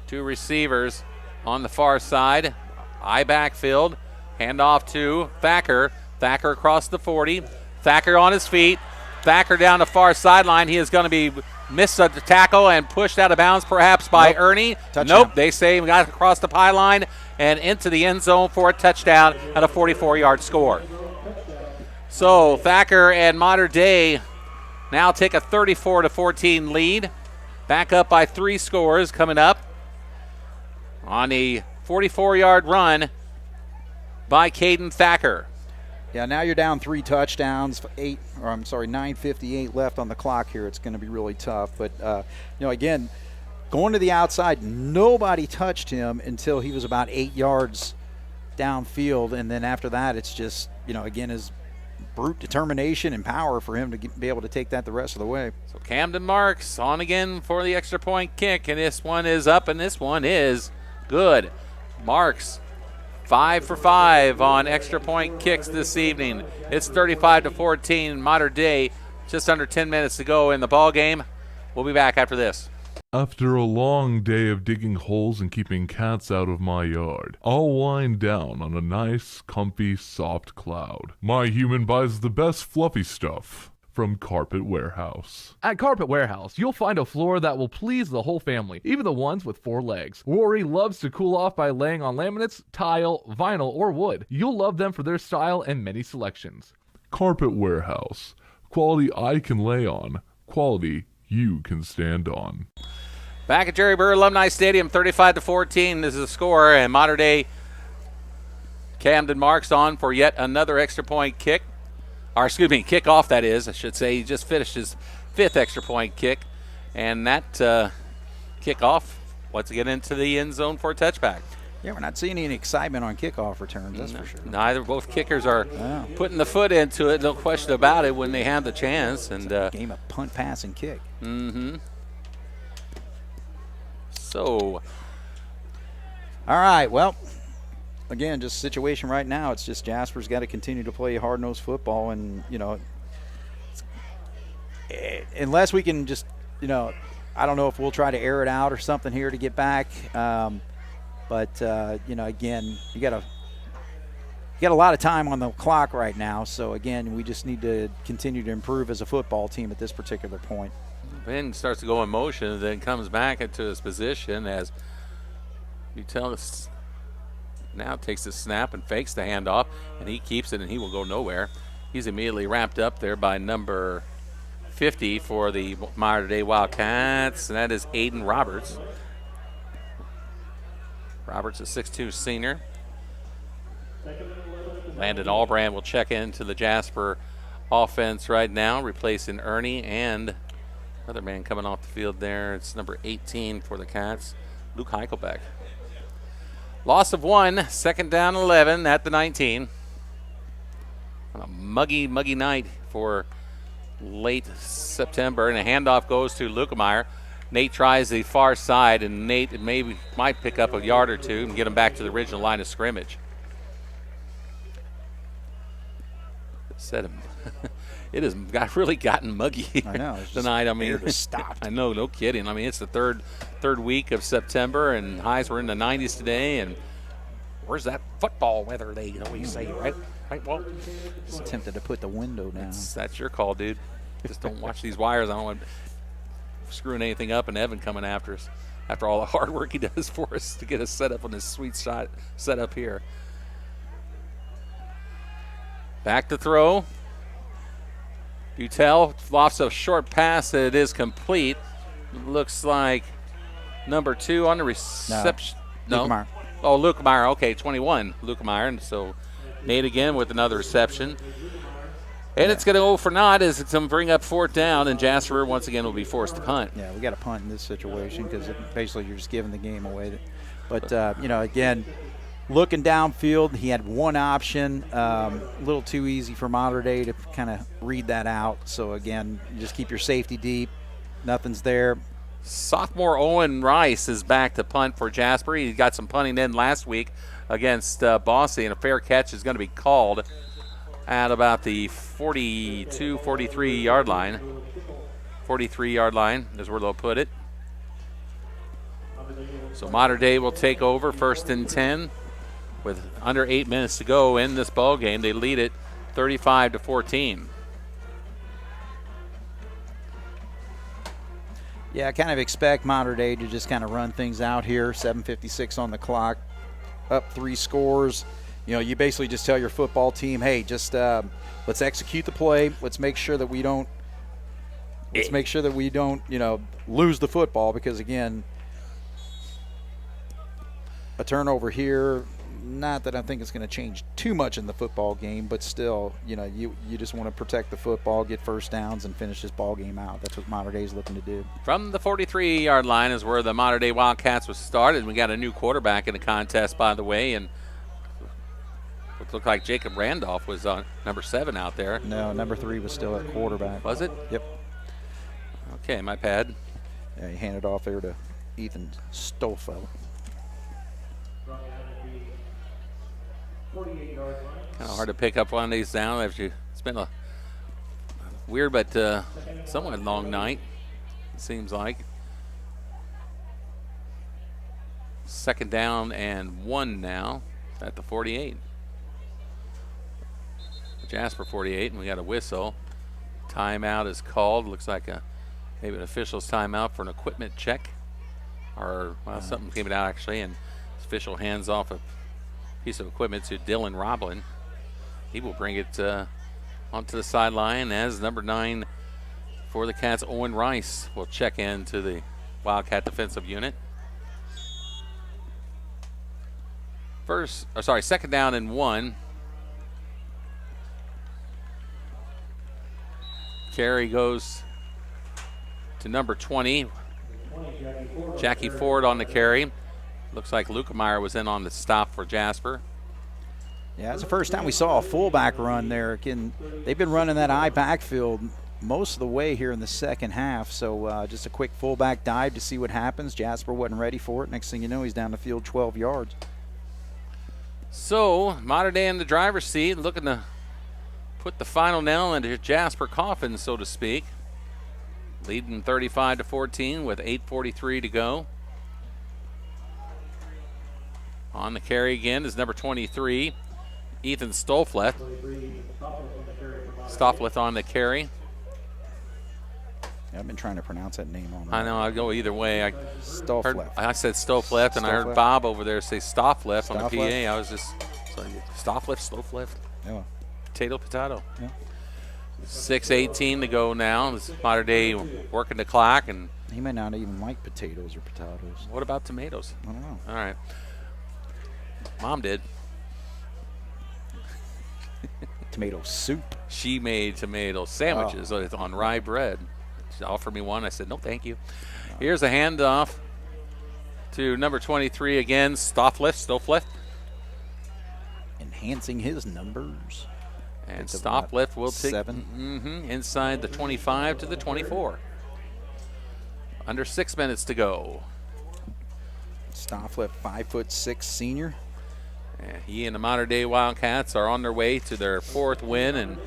2 receivers on the far side. I backfield. Handoff to Thacker. Thacker across the 40. Thacker on his feet. Thacker down the far sideline. He is going to be missed the tackle and pushed out of bounds perhaps by Ernie. Touchdown. Nope, they say he got across the pylon and into the end zone for a touchdown at a 44-yard score. So Thacker and Mater Dei now take a 34-14 lead. Back up by 3 scores coming up on a 44-yard run by Caden Thacker. Yeah, now you're down 3 touchdowns, 9:58 left on the clock here. It's going to be really tough. But, again, going to the outside, nobody touched him until he was about 8 yards downfield. And then after that, it's just, again, his brute determination and power for him to be able to take that the rest of the way. So Camden Marks on again for the extra point kick, and this one is up, and this one is good. Marks 5 for 5 on extra point kicks this evening. It's 35-14. Modern Day, just under 10 minutes to go in the ball game. We'll be back after this. After a long day of digging holes and keeping cats out of my yard, I'll wind down on a nice, comfy, soft cloud. My human buys the best fluffy stuff from Carpet Warehouse. At Carpet Warehouse, you'll find a floor that will please the whole family, even the ones with 4 legs. Rory loves to cool off by laying on laminates, tile, vinyl, or wood. You'll love them for their style and many selections. Carpet Warehouse. Quality I can lay on. Quality you can stand on. Back at Jerry Burr Alumni Stadium, 35-14 is the score, and Modern Day Camden Marks on for yet another extra point kick. Kickoff, that is, I should say. He just finished his 5th extra point kick, and that kickoff wants to get into the end zone for a touchback. Yeah, we're not seeing any excitement on kickoff returns, that's for sure. Neither. Both kickers are putting the foot into it, no question about it, when they have the chance. And it's a game of punt, pass, and kick. Mm-hmm. So. All right, well, again, just situation right now, it's just Jasper's got to continue to play hard-nosed football. And, unless we can just, I don't know if we'll try to air it out or something here to get back. But again, you got a lot of time on the clock right now. So, again, we just need to continue to improve as a football team at this particular point. Ben starts to go in motion and then comes back into his position as you tell us now takes the snap and fakes the handoff, and he keeps it, and he will go nowhere. He's immediately wrapped up there by number 50 for the Modern Day Wildcats, and that is Aiden Roberts. Roberts, a 6'2 senior. Landon Albrand will check into the Jasper offense right now, replacing Ernie and another man coming off the field there. It's number 18 for the Cats, Luke Heichelbeck. Loss of 1, 2nd down 11 at the 19. On a muggy night for late September, and a handoff goes to Lukemeyer. Nate tries the far might pick up a yard or two and get him back to the original line of scrimmage. It has really gotten muggy tonight. I mean, I know, no kidding. I mean, it's the third week of September, and highs were in the 90s today. And where's that football weather they always say, right? Well, just tempted to put the window down. That's your call, dude. Just don't watch these wires. I don't want screwing anything up, and Evan coming after us after all the hard work he does for us to get us set up on this sweet shot set up here. Back to throw. Butel lofts a short pass. It is complete. Looks like number 2 on the reception. No. Lukemeyer. Oh, Lukemeyer. Okay, 21. Lukemeyer. And so Nate again with another reception. And it's going to go for naught as it's going to bring up 4th down, and Jasper once again will be forced to punt. Yeah, we got to punt in this situation because basically you're just giving the game away. But again, looking downfield, he had one option, a little too easy for Modern Day to kind of read that out. So, again, you just keep your safety deep. Nothing's there. Sophomore Owen Rice is back to punt for Jasper. He got some punting in last week against Bossy, and a fair catch is going to be called at about the 42, 43-yard line. 43-yard line is where they'll put it. So Modern Day will take over 1st and 10 with under 8 minutes to go in this ball game. They lead it 35-14. Yeah, I kind of expect Modern Day to just kind of run things out here. 7:56 on the clock, up 3 scores. You basically just tell your football team, hey, just let's execute the play. Let's make sure that we don't lose the football, because again, a turnover here, Not that I think it's going to change too much in the football game, but still, you just want to protect the football, get first downs, and finish this ball game out. That's what Mater Dei is looking to do. From the 43-yard line is where the Mater Dei Wildcats was started. We got a new quarterback in the contest, by the way, and it looked like Jacob Randolph was on number 7 out there. No, number 3 was still at quarterback. Was it? Yep. Okay, my pad. Yeah, he handed off there to Ethan Stolfeld. Kind of hard to pick up one of these down after it's been a weird but somewhat long night, it seems like. 2nd down and 1 now at the 48. Jasper 48, and we got a whistle. Timeout is called. Looks like maybe an official's timeout for an equipment check. Or, something came out actually, and this official hands off a piece of equipment to Dylan Roblin. He will bring it onto the sideline as number 9 for the Cats, Owen Rice, will check into the Wildcat defensive unit. 2nd down and 1. Carey goes to number 20. Jackie Ford on the carry. Looks like Lukemeyer was in on the stop for Jasper. Yeah, it's the first time we saw a fullback run there. Again, they've been running that I backfield most of the way here in the second half. So just a quick fullback dive to see what happens. Jasper wasn't ready for it. Next thing you know, he's down the field 12 yards. So Mater Dei in the driver's seat, looking to put the final nail into Jasper coffin, so to speak. Leading 35-14 with 8:43 to go. On the carry again is number 23, Ethan Stolfleth. Stolfleth on the carry. Yeah, I've been trying to pronounce that name on. I know, I'd go either way. I said Stolfleth, and I heard Bob over there say Stoffleth on the PA. I was just Stolfleth. Yeah. Potato. Yeah. 6:18 to go now. This is Mater Dei working the clock, and he may not even like potatoes or potatoes. What about tomatoes? I don't know. All right. Mom did. Tomato soup. She made tomato sandwiches on rye bread. She offered me one. I said, no, thank you. Here's a handoff to number 23 again, Stolfleth. Enhancing his numbers. And Stolfleth will take 7. Inside the 25 to the 24. Under 6 minutes to go. Stolfleth, 5'6" senior. He and the Mater Dei Wildcats are on their way to their 4th win and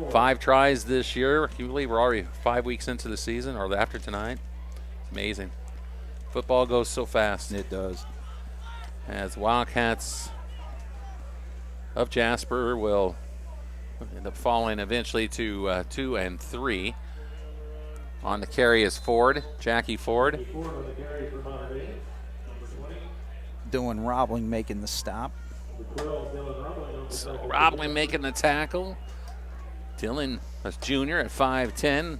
5 tries this year. Can you believe we're already 5 weeks into the season, or after tonight? It's amazing. Football goes so fast. It does. As Wildcats of Jasper will end up falling eventually to 2 and 3. On the carry is Ford, Jackie Ford. Dylan Roblin making the stop. So Roblin making the tackle. Dylan, a junior at 5'10".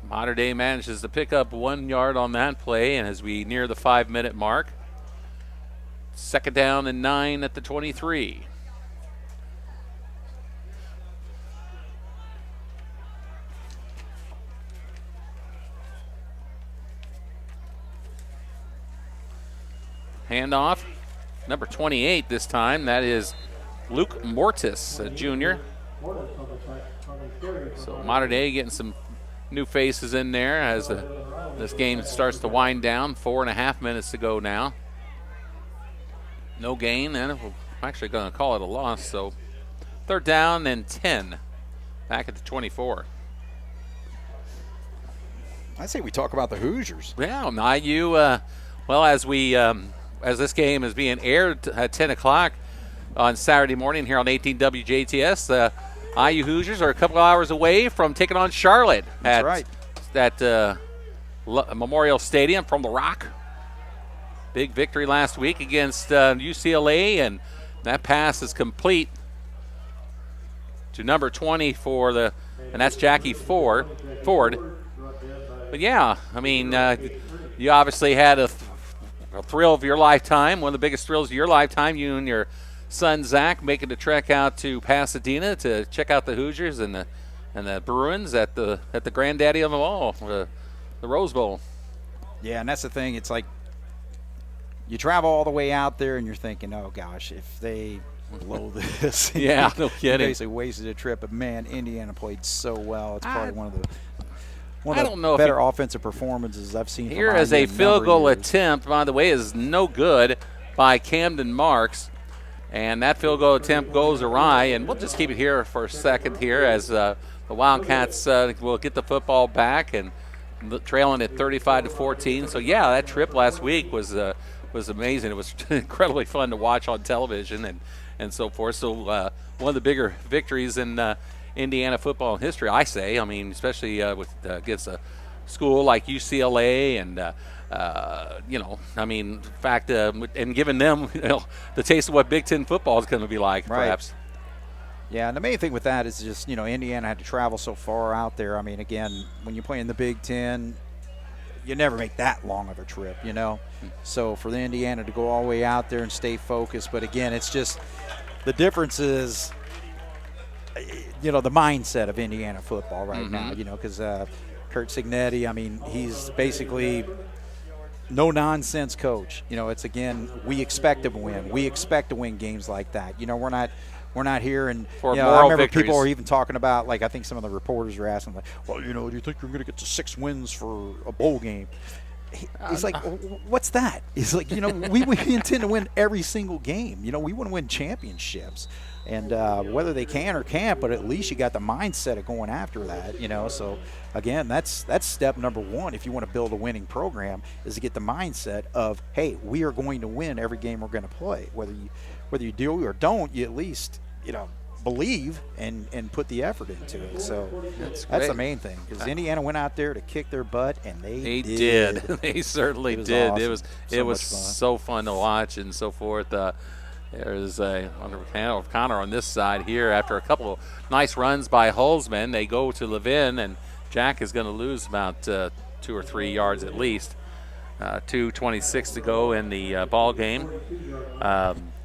Mater Dei manages to pick up 1 yard on that play, and as we near the 5-minute mark, 2nd down and 9 at the 23. Handoff, number 28 this time. That is Luke Mortis, a junior. So Mater Dei getting some new faces in there as this game starts to wind down. 4.5 minutes to go now. No gain, and we're actually going to call it a loss. So 3rd down and 10 back at the 24. I say we talk about the Hoosiers. Yeah, IU, well, as this game is being aired at 10 o'clock on Saturday morning here on 18 WJTS, IU Hoosiers are a couple hours away from taking on Charlotte at Memorial Stadium from the Rock. Big victory last week against UCLA, and that pass is complete to number 20 and that's Jackie Ford. But yeah, I mean, you obviously had a thrill of your lifetime, one of the biggest thrills of your lifetime. You and your son Zach making the trek out to Pasadena to check out the Hoosiers and the Bruins at the granddaddy of them all, the Rose Bowl. Yeah, and that's the thing. It's like you travel all the way out there, and you're thinking, oh gosh, if they blow this, yeah, no kidding. Basically wasted a trip. But man, Indiana played so well. It's probably one of the better offensive performances I've seen. Here as a field goal attempt, by the way, is no good by Camden Marks. And that field goal attempt goes awry. And we'll just keep it here for a second here as the Wildcats will get the football back and trailing at 35-14. So, yeah, that trip last week was amazing. It was incredibly fun to watch on television and so forth. So one of the bigger victories in Indiana football history, I say. I mean, especially against a school like UCLA and, I mean, in fact, and giving them the taste of what Big Ten football is going to be like, perhaps. Yeah, and the main thing with that is just, Indiana had to travel so far out there. I mean, again, when you play in the Big Ten, you never make that long of a trip, So for the Indiana to go all the way out there and stay focused, but again, it's just the difference is – the mindset of Indiana football right now, because Kurt Signetti, I mean, he's basically no-nonsense coach. It's, again, we expect to win. We expect to win games like that. We're not here and for I remember victories. People were even talking about, like, I think some of the reporters were asking, like, well, do you think you're going to get to 6 wins for a bowl game? He's like, what's that? He's like, we intend to win every single game. We want to win championships. And whether they can or can't, but at least you got the mindset of going after that, So, again, that's step number one if you want to build a winning program is to get the mindset of, hey, we are going to win every game we're going to play. Whether you do or don't, you at least, believe and put the effort into it. So that's the main thing because Indiana went out there to kick their butt, and they did. They certainly did. Awesome. It was so fun to watch and so forth. There's Connor on this side here after a couple of nice runs by Holzman. They go to Levin, and Jack is going to lose about 2 or 3 yards at least. 2:26 to go in the ball game.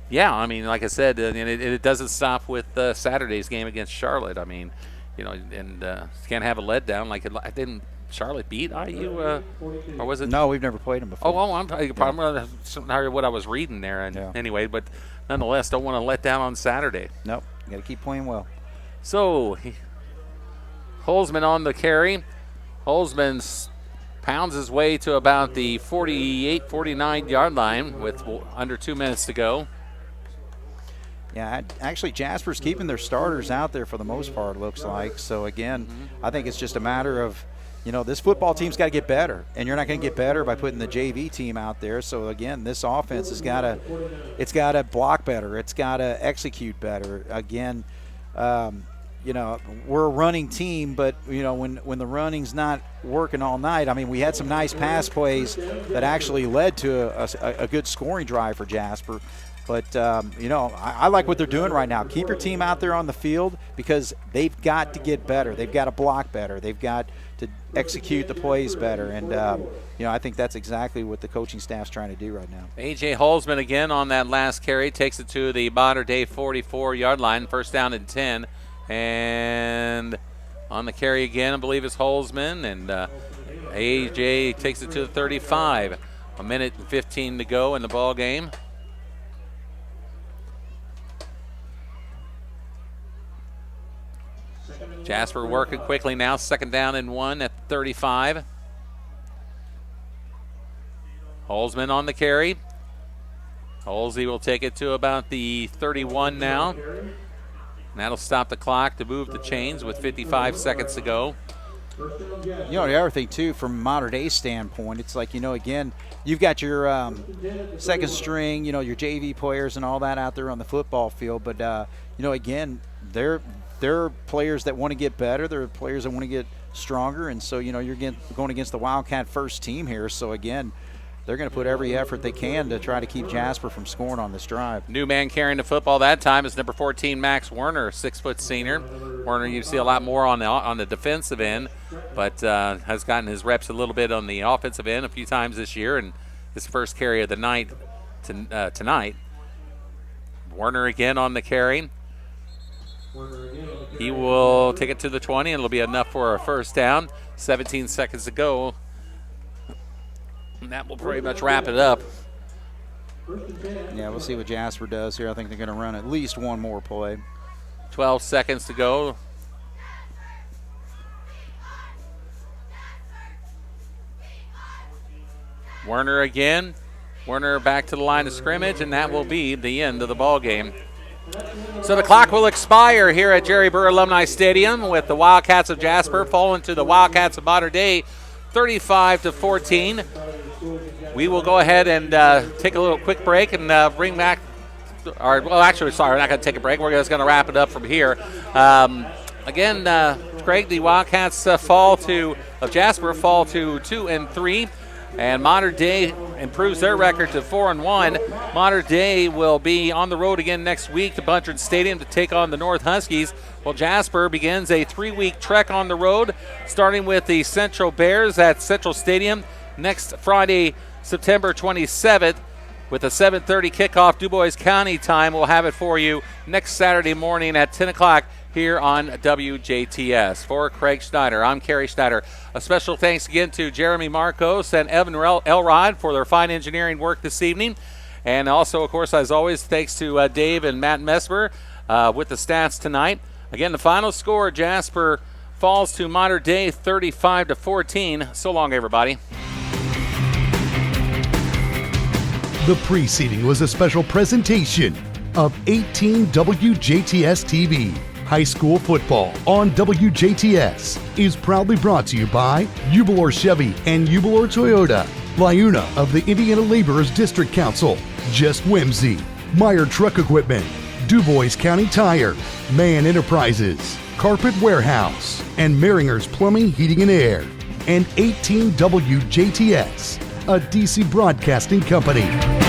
Yeah, I mean, like I said, and it doesn't stop with Saturday's game against Charlotte. I mean, and can't have a letdown. Like, didn't Charlotte beat IU, or was it? No, we've never played them before. I'm probably what I was reading there. And anyway, but nonetheless, don't want to let down on Saturday. Nope, you got to keep playing well. So, Holzman on the carry. Holzman pounds his way to about the 48, 49-yard line with under 2 minutes to go. Yeah, actually, Jasper's keeping their starters out there for the most part, it looks like. So, again, I think it's just a matter of, this football team's got to get better, and you're not going to get better by putting the JV team out there. So, again, this offense has got to block better. It's got to execute better. Again, we're a running team, but, when the running's not working all night, I mean, we had some nice pass plays that actually led to a good scoring drive for Jasper. But, I like what they're doing right now. Keep your team out there on the field because they've got to get better. They've got to block better. They've got to execute the plays better. And, I think that's exactly what the coaching staff's trying to do right now. A.J. Holzman again on that last carry takes it to the modern-day 44-yard line, first down and 10. And on the carry again, I believe it's Holzman. And A.J. takes it to the 35. 1:15 to go in the ball game. Jasper working quickly now, second down and 1 at 35. Holzman on the carry. Holsey will take it to about the 31 now. And that'll stop the clock to move the chains with 55 seconds to go. The other thing, too, from a modern-day standpoint, it's like, again, you've got your second string, your JV players and all that out there on the football field. But, again, they're players that want to get better. They're players that want to get stronger. And so, you're going against the Wildcat first team here. So, again, they're going to put every effort they can to try to keep Jasper from scoring on this drive. New man carrying the football that time is number 14, Max Werner, 6-foot senior. Werner, you see a lot more on the defensive end, but has gotten his reps a little bit on the offensive end a few times this year, and his first carry of the night tonight. Warner again on the carry. He will take it to the 20, and it'll be enough for a first down. 17 seconds to go. And that will pretty much wrap it up. Yeah, we'll see what Jasper does here. I think they're going to run at least one more play. 12 seconds to go. Werner again. Werner back to the line of scrimmage, and that will be the end of the ball game. So the clock will expire here at Jerry Burr Alumni Stadium with the Wildcats of Jasper falling to the Wildcats of Mater Dei 35-14. We will go ahead and take a little quick break and bring back we're not going to take a break. We're just going to wrap it up from here. Again, Craig, the Wildcats of Jasper fall to 2-3. And Mater Dei improves their record to 4-1. Mater Dei will be on the road again next week to Bunchard Stadium to take on the North Huskies. Well, Jasper begins a 3-week trek on the road, starting with the Central Bears at Central Stadium next Friday, September 27th. With a 7:30 kickoff, DuBois County time. We'll have it for you next Saturday morning at 10 o'clock here on WJTS. For Craig Schneider, I'm Carey Schneider. A special thanks again to Jeremy Marcos and Evan Elrod for their fine engineering work this evening. And also, of course, as always, thanks to Dave and Matt Mesmer with the stats tonight. Again, the final score, Jasper falls to Mater Dei 35-14. So long, everybody. The preceding was a special presentation of 18 WJTS TV. High school football on WJTS is proudly brought to you by Jubilee Chevy and Jubilee Toyota, Liuna of the Indiana Laborers District Council, Just Whimsy, Meyer Truck Equipment, DuBois County Tire, Mann Enterprises, Carpet Warehouse, and Meringer's Plumbing, Heating and Air, and 18 WJTS, a DC broadcasting company.